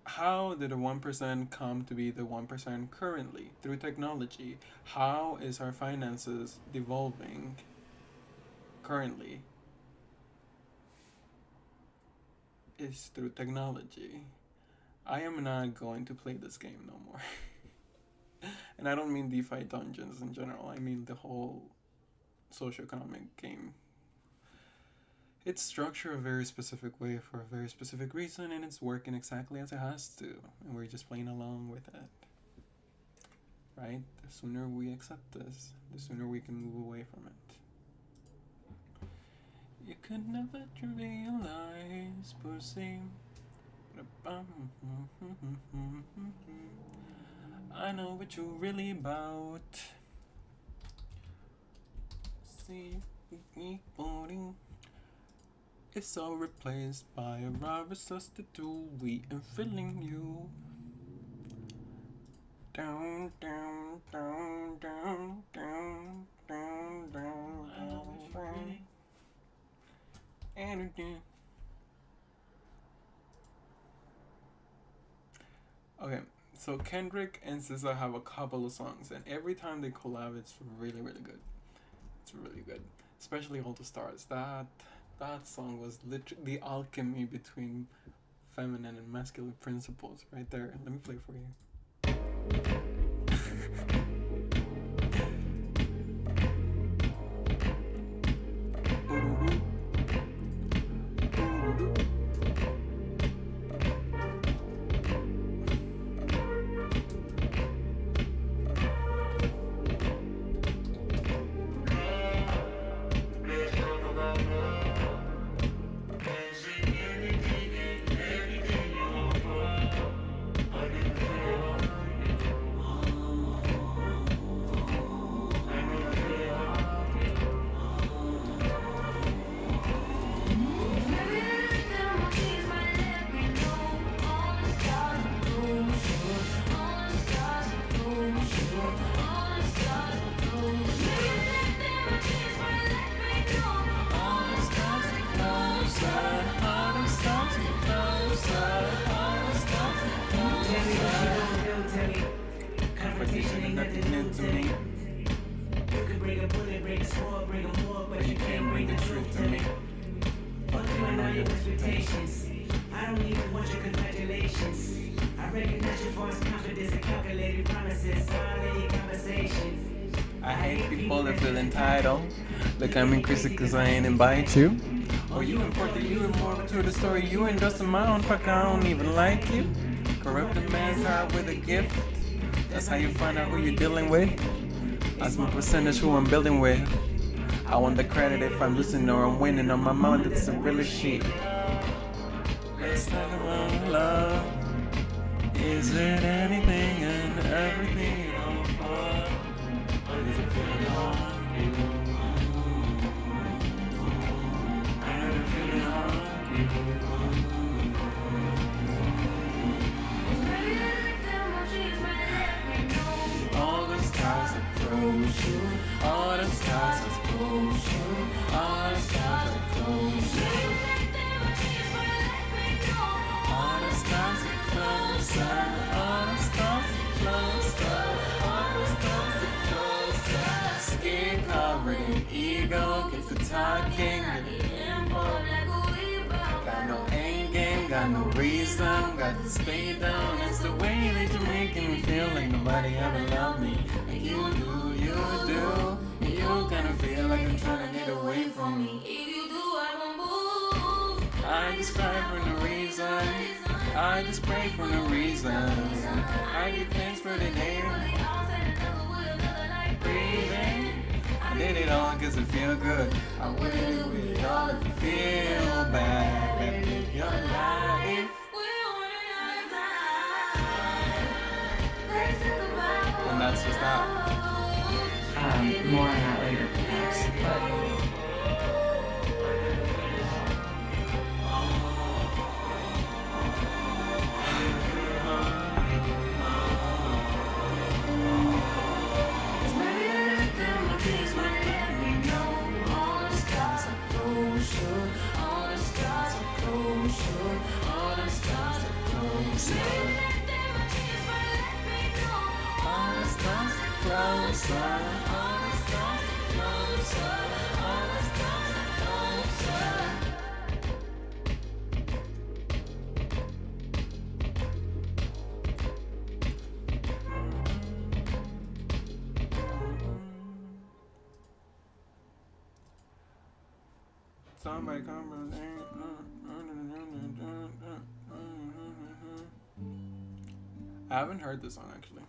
How did the 1% come to be the 1% currently? Through technology. How is our finances devolving currently? Is through technology. I am not going to play this game no more. And I don't mean DeFi dungeons in general. I mean the whole socioeconomic game. It's structured a very specific way for a very specific reason, and it's working exactly as it has to. And we're just playing along with it. Right? The sooner we accept this, the sooner we can move away from it. You could never trivialize pussy. I know what you're really about. See, it's all replaced by a rubber substitute. We ain't feeling you. Down. Okay, so Kendrick and SZA have a couple of songs, and every time they collab, it's really, really good. It's really good, especially All the Stars. That song was literally the alchemy between feminine and masculine principles right there. Let me play for you. competition and nothing new to me. You can bring a bullet, bring a sword, bring a more, but you can't bring the truth to me. Fuck you and all your expectations. I don't even want your congratulations. I recognize your false confidence and calculated promises. All in your conversation. I hate people that feel entitled. Like I'm increasing cause I ain't invite you. Or you important, you and more to the story. You ain't just my own fuck, I don't even like you. Corrupt a man's heart with a gift. That's how you find out who you're dealing with. That's my percentage who I'm building with. I want the credit if I'm losing or I'm winning. On my mind, it's a really shit. Let's talk about love. Is it anything and everything you don't want? Or is it feeling on you? And it's feeling on you. All the stars are close. All the stars are close. All the stars are close. All the stars are closer. All the stars are closer. All the stars are closer. Skin covered in ego gets to talking. Got no end game, got no reason, got to stay down. It's the way that you're making me feel like nobody ever loved me. Like you do, you do. You kinda feel like you're trying to get away from me. If you do, I won't move. I just cry for no reason. I just pray for no reason. I give thanks for the day. Breathing. I did it all cause it feel good. I wouldn't do it all if you feel bad. Better live your life. And that's just that. More on that later, perhaps. But Somebody come. I haven't heard this song actually.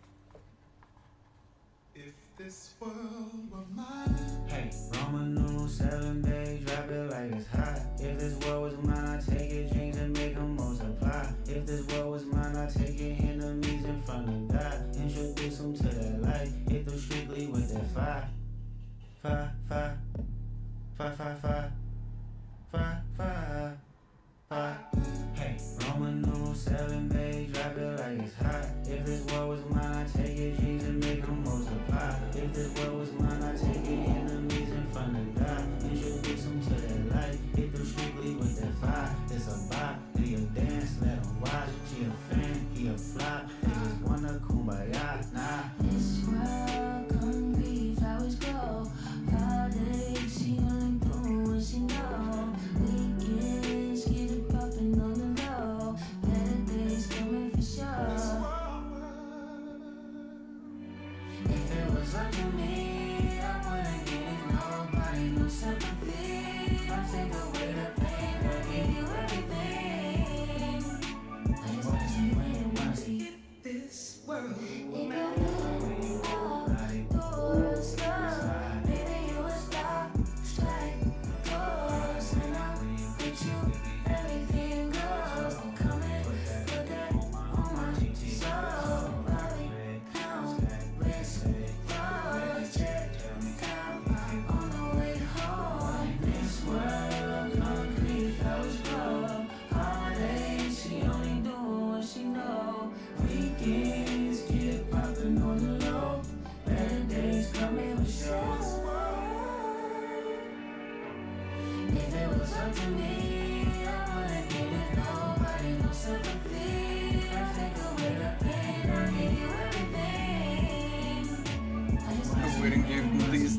If this world were mine. Hey, Roman numeral 7, babe, drop it like it's hot. If this world was mine, I'd take it, dreams and make them multiply. If this world was mine, I'd take it, enemies in front of God. Introduce them to that life, hit them strictly with that fire. Fire, fire, fire, fire, fire, fire, fire, fire. Hey, Roman numeral 7, babe, drop it like it's hot. If this world was mine, I'd take it, dreams and make them multiply. If this world was mine, I'd take it, enemies in front of God. Introduce them to that light, hit them strictly with that fire. It's a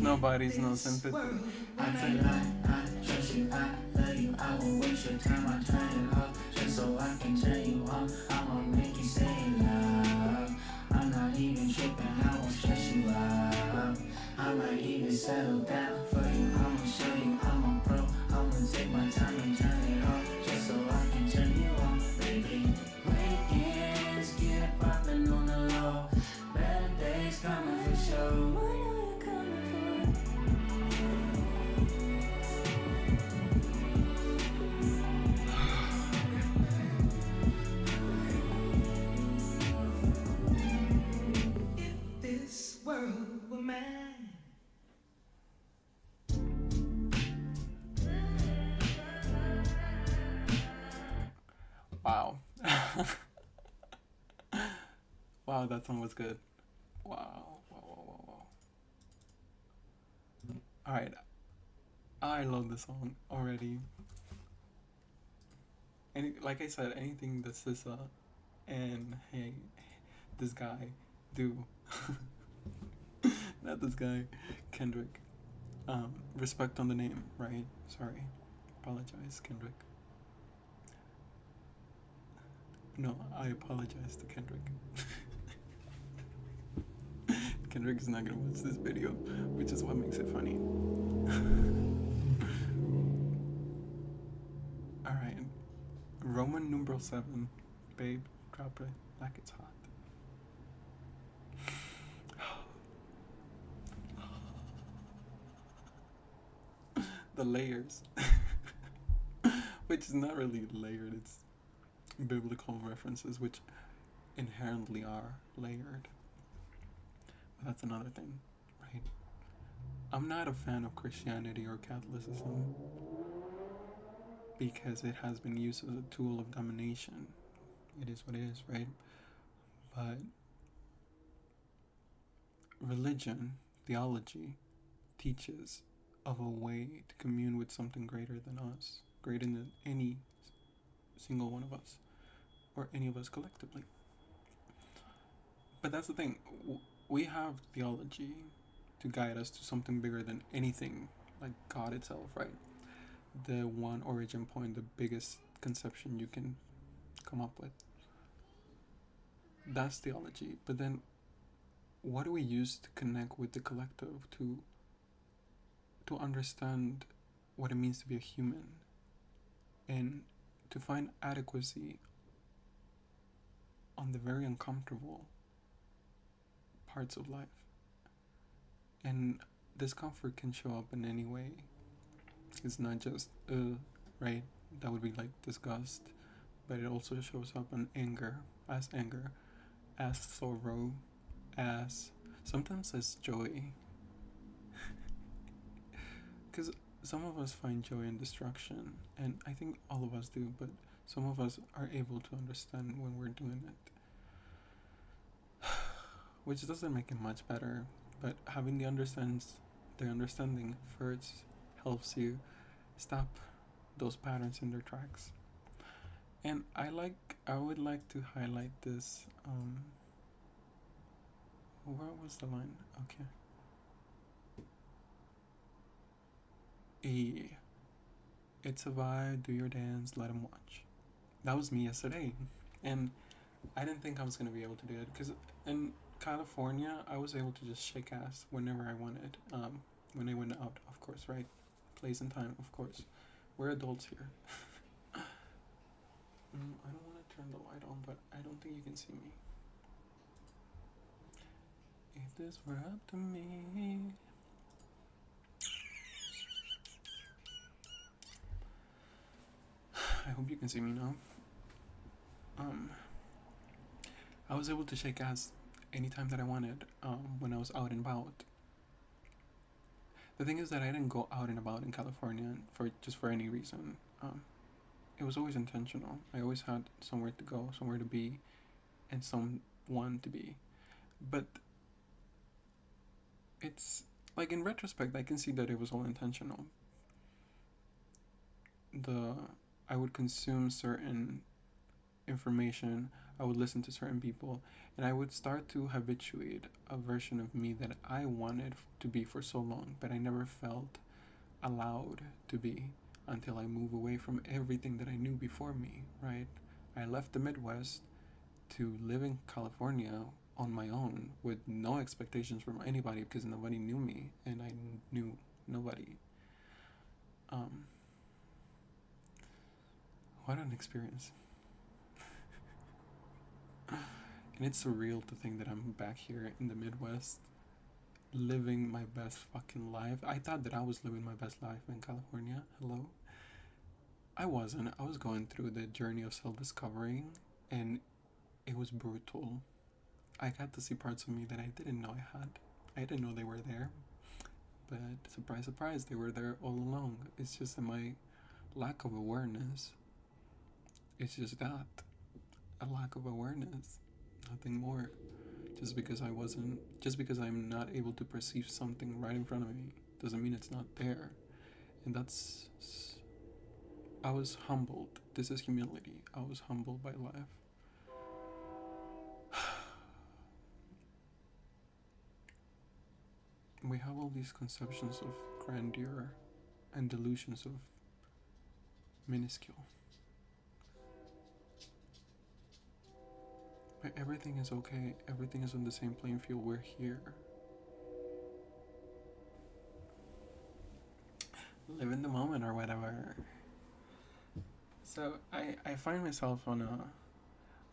Nobody's no sympathy. I feel like I trust you, I love you, I won't waste your time, I turn it off just so I can turn you on. I'ma make you say love. I'm not even tripping, I won't stress you out. I might even settle down for you, I'ma show you I'm a pro. I'ma take my time and turn it off just so I can turn you on, baby. Weekends, get it poppin' on the low. Better days coming for sure. Wow. Wow, that song was good. Wow. Alright. I love the song already. Like I said, anything that 𝚒𝚭 and hey, this guy do. Not this guy, Kendrick. Respect on the name, right? Sorry. Apologize, Kendrick. No, I apologize to Kendrick. Kendrick is not gonna watch this video, which is what makes it funny. Alright. Roman numeral 7. Babe, drop it like it's hot. The layers. Which is not really layered, it's biblical references which inherently are layered. But that's another thing, right? I'm not a fan of Christianity or Catholicism because it has been used as a tool of domination. It is what it is, right? But religion, theology, teaches of a way to commune with something greater than us, greater than any single one of us, or any of us collectively. But that's the thing, we have theology to guide us to something bigger than anything, like God itself, right? The one origin point, the biggest conception you can come up with. That's theology. But then what do we use to connect with the collective, to understand what it means to be a human, and to find adequacy on the very uncomfortable parts of life? And discomfort can show up in any way. It's not just right? That would be like disgust, but it also shows up in anger, as sorrow, as sometimes as joy. Because some of us find joy in destruction, and I think all of us do, but some of us are able to understand when we're doing it. Which doesn't make it much better, but having the understanding first helps you stop those patterns in their tracks. And I would like to highlight this, where was the line? Okay. It's a vibe, do your dance, let them watch. That was me yesterday, and I didn't think I was going to be able to do it, because in California, I was able to just shake ass whenever I wanted, when I went out, of course, right? Place and time, of course. We're adults here. I don't want to turn the light on, but I don't think you can see me. If this were up to me. I hope you can see me now. I was able to shake ass anytime that I wanted, when I was out and about. The thing is that I didn't go out and about in California for any reason. It was always intentional. I always had somewhere to go, somewhere to be, and someone to be. But it's like, in retrospect, I can see that it was all intentional. I would consume certain information, I would listen to certain people, and I would start to habituate a version of me that I wanted to be for so long, but I never felt allowed to be until I move away from everything that I knew before me, right? I left the Midwest to live in California on my own with no expectations from anybody because nobody knew me and I knew nobody. What an experience. And it's surreal to think that I'm back here in the Midwest living my best fucking life. I thought that I was living my best life in California. Hello? I wasn't. I was going through the journey of self-discovering and it was brutal. I got to see parts of me that I didn't know I had. I didn't know they were there. But surprise, surprise, they were there all along. It's just that my lack of awareness. It's just that. A lack of awareness. Nothing more. Just because I'm not able to perceive something right in front of me doesn't mean it's not there. And I was humbled. This is humility. I was humbled by life. We have all these conceptions of grandeur and delusions of minuscule. But everything is okay. Everything is on the same playing field. We're here. Live in the moment or whatever. So I find myself on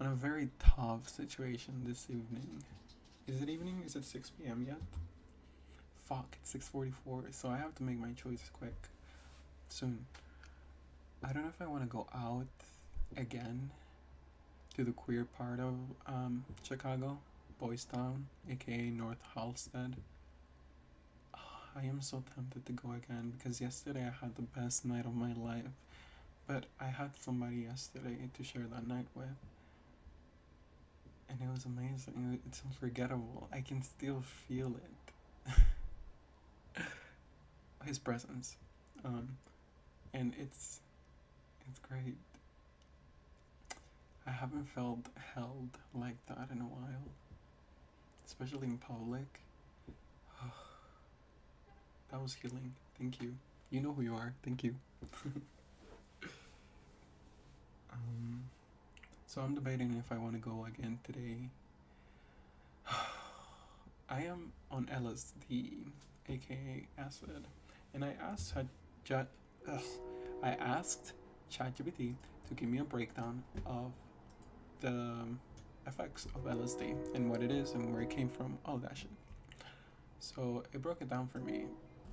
a very tough situation this evening. Is it evening? Is it 6 p.m. yet? Fuck, it's 6:44, so I have to make my choice quick. Soon. I don't know if I want to go out again to the queer part of Chicago, Boys Town, aka North Halstead. I am so tempted to go again because yesterday I had the best night of my life, but I had somebody yesterday to share that night with, and it was amazing. It's unforgettable. I can still feel it. His presence, and it's great. I haven't felt held like that in a while, especially in public. That was healing. Thank you. You know who you are. Thank you. So I'm debating if I want to go again today. I am on LSD, aka acid, and I asked ChatGPT to give me a breakdown of the effects of LSD and what it is and where it came from, all that shit. So it broke it down for me,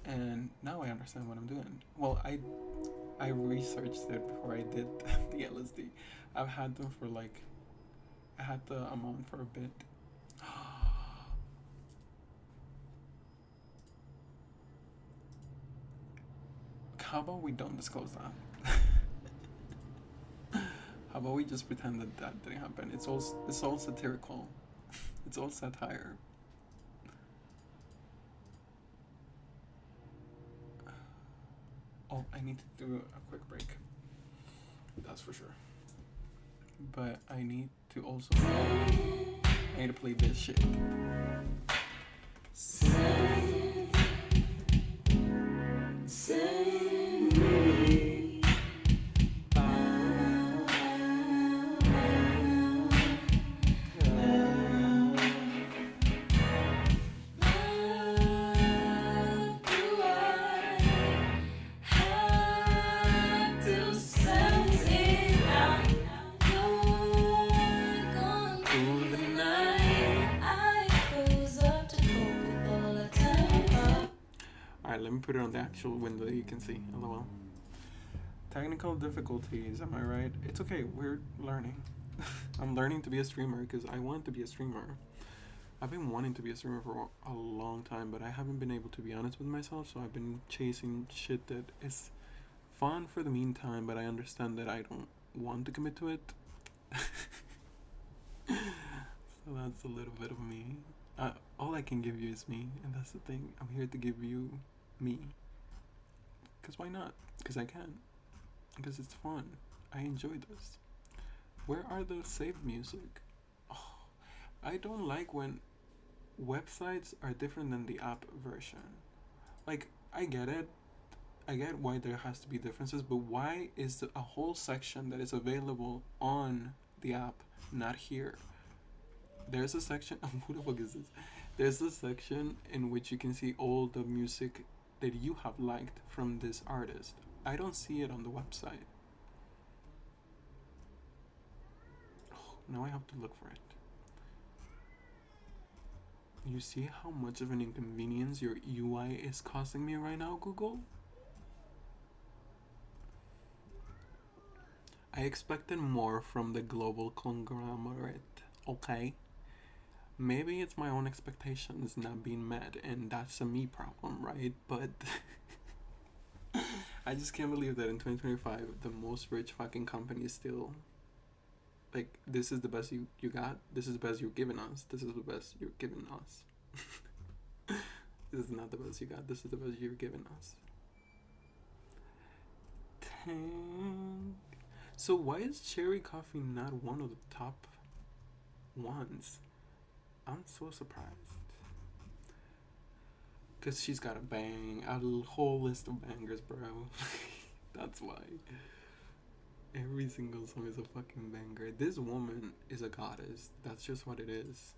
and now I understand what I'm doing. Well, I researched it before I did the LSD. I've had them for I had the amount for a bit. How about we don't disclose that? How about we just pretend that that didn't happen? It's all satirical. It's all satire. Oh, I need to do a quick break. That's for sure. But I need to also I need to play this shit. Let me put it on the actual window that you can see. LOL. Technical difficulties, am I right? It's okay, we're learning. I'm learning to be a streamer because I want to be a streamer. I've been wanting to be a streamer for a long time, but I haven't been able to be honest with myself, so I've been chasing shit that is fun for the meantime, but I understand that I don't want to commit to it. So that's a little bit of me. All I can give you is me, and that's the thing. I'm here to give you me. Because why not? Because I can. Because it's fun. I enjoy this. Where are the saved music? Oh, I don't like when websites are different than the app version. Like, I get it. I get why there has to be differences, but why is a whole section that is available on the app not here? There's a section. Who the fuck is this? There's a section in which you can see all the music that you have liked from this artist. I don't see it on the website. Oh, now I have to look for it. You see how much of an inconvenience your UI is causing me right now, Google? I expected more from the global conglomerate, okay? Maybe it's my own expectations not being met, and that's a me problem, right? But I just can't believe that in 2025, the most rich fucking company is still like, this is the best you got, this is the best you're giving us, this is the best you're giving us. This is not the best you got, this is the best you're giving us. Dang. So why is cherry coffee not one of the top ones? I'm so surprised. Cause she's got a whole list of bangers, bro. That's why. Every single song is a fucking banger. This woman is a goddess. That's just what it is.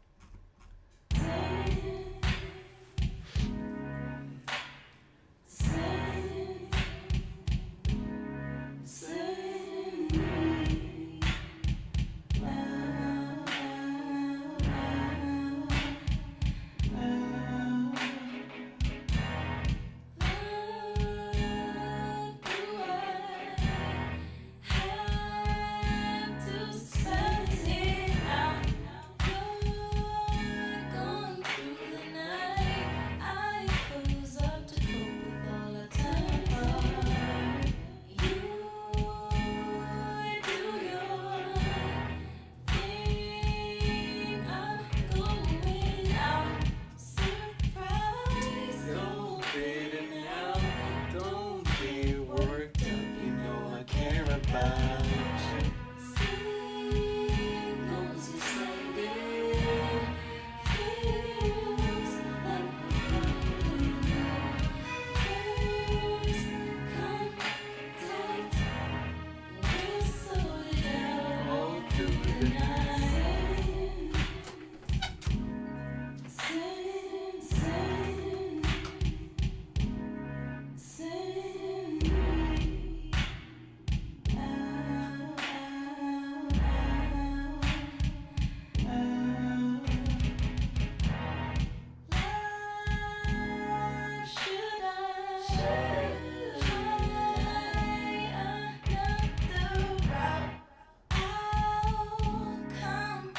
Come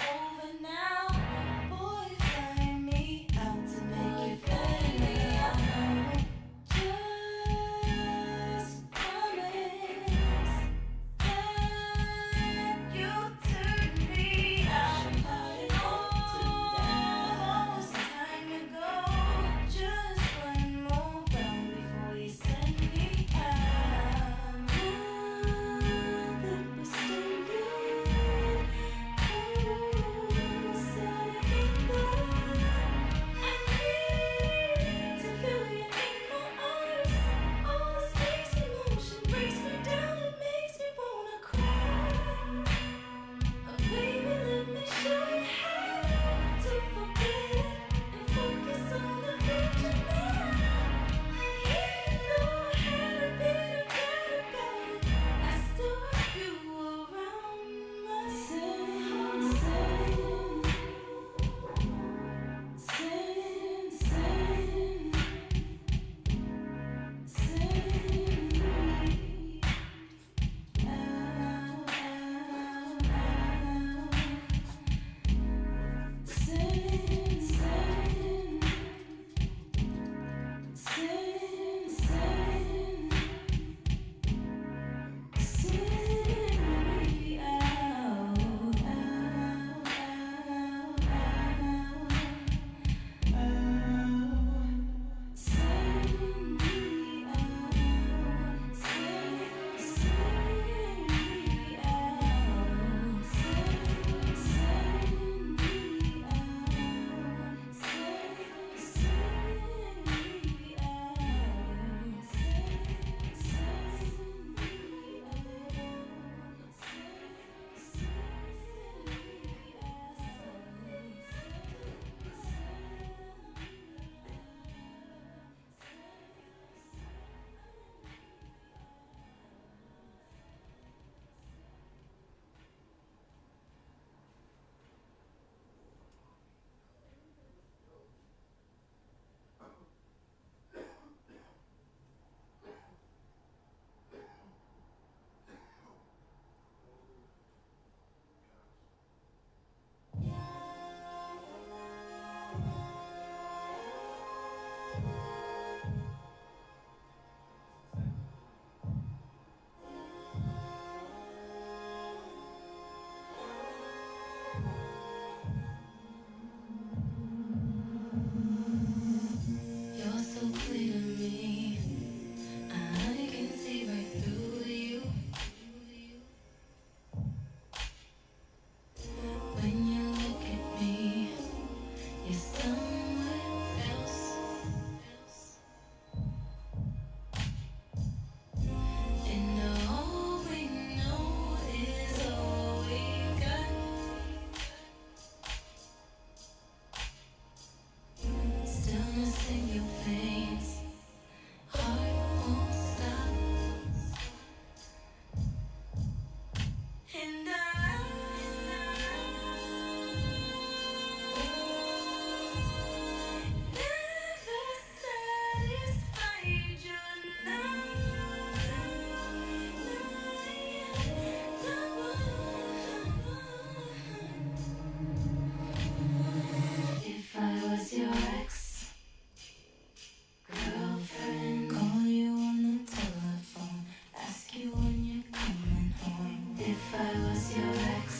I was your ex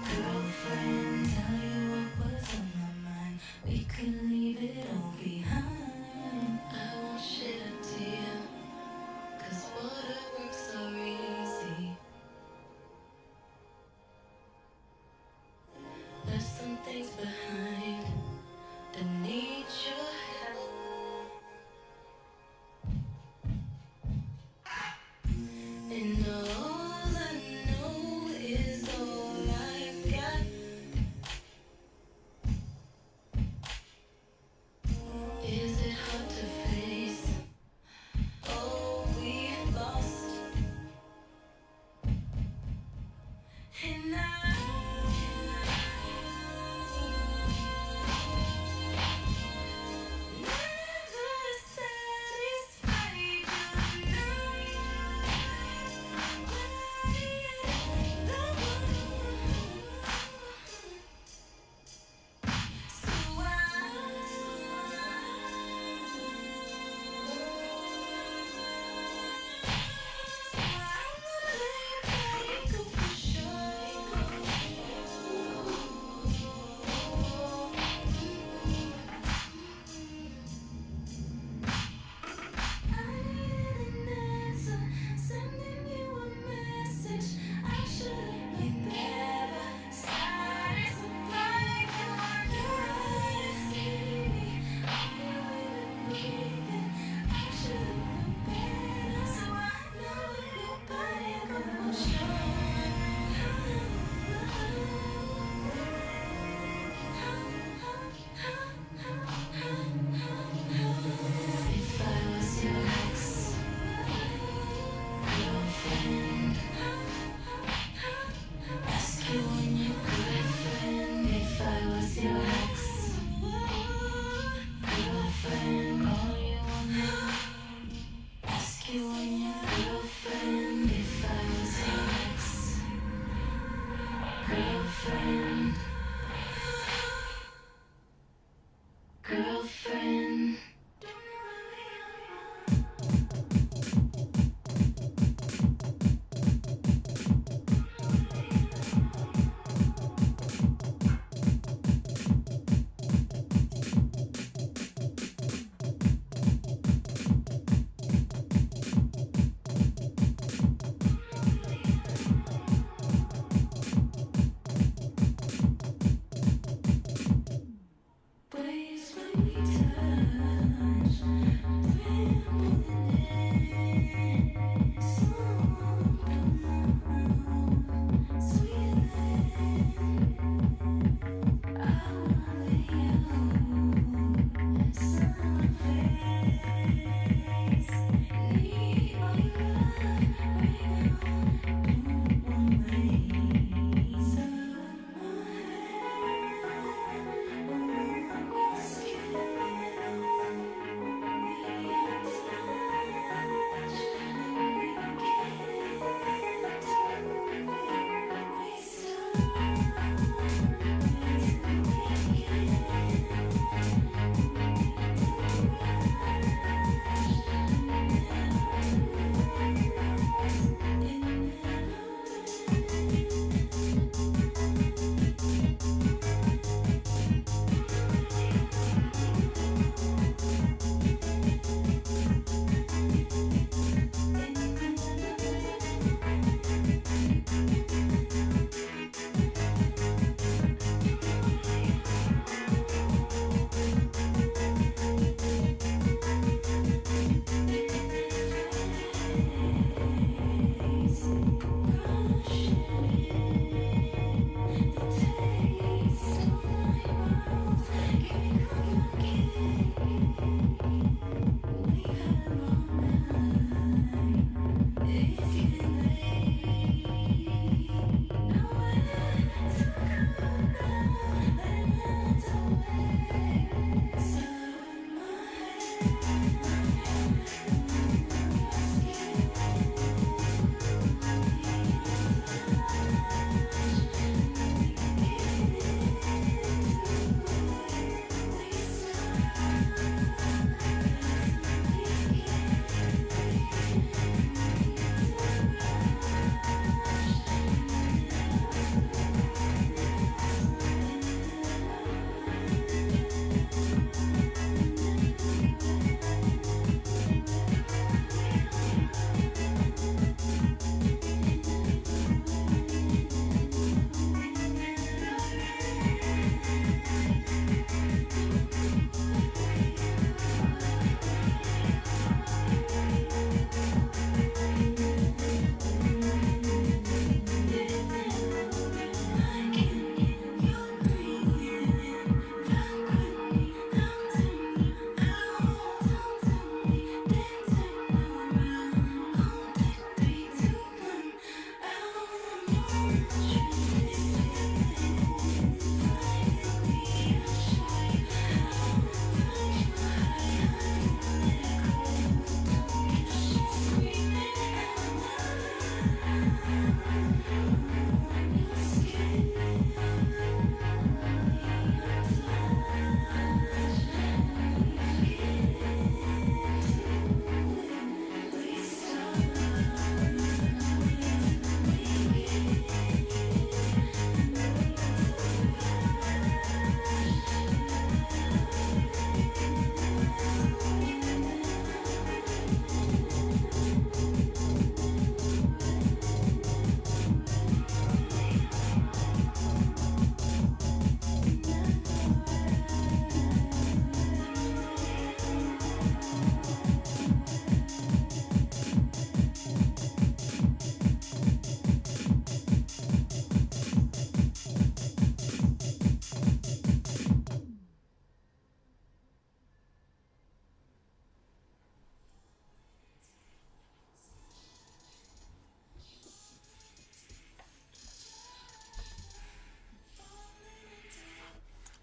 girlfriend, tell you what was on my mind. We could leave it all behind. I won't shed a tear, 'cause waterworks are easy. Left some things behind that need your help. And all I know is all I've got. Is it hard to face all we lost? And never satisfied tonight.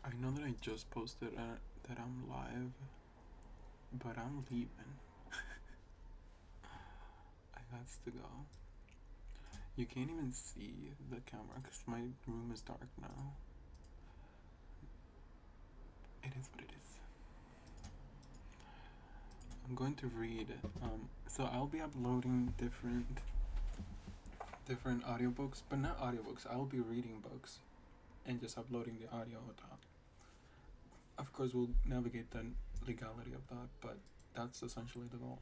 I know that I just posted that I'm live, but I'm leaving. I got to go. You can't even see the camera because my room is dark now. It is what it is. I'm going to read. So I'll be uploading different audiobooks, but not audiobooks. I'll be reading books and just uploading the audio on top. Of course, we'll navigate the legality of that, but that's essentially the goal.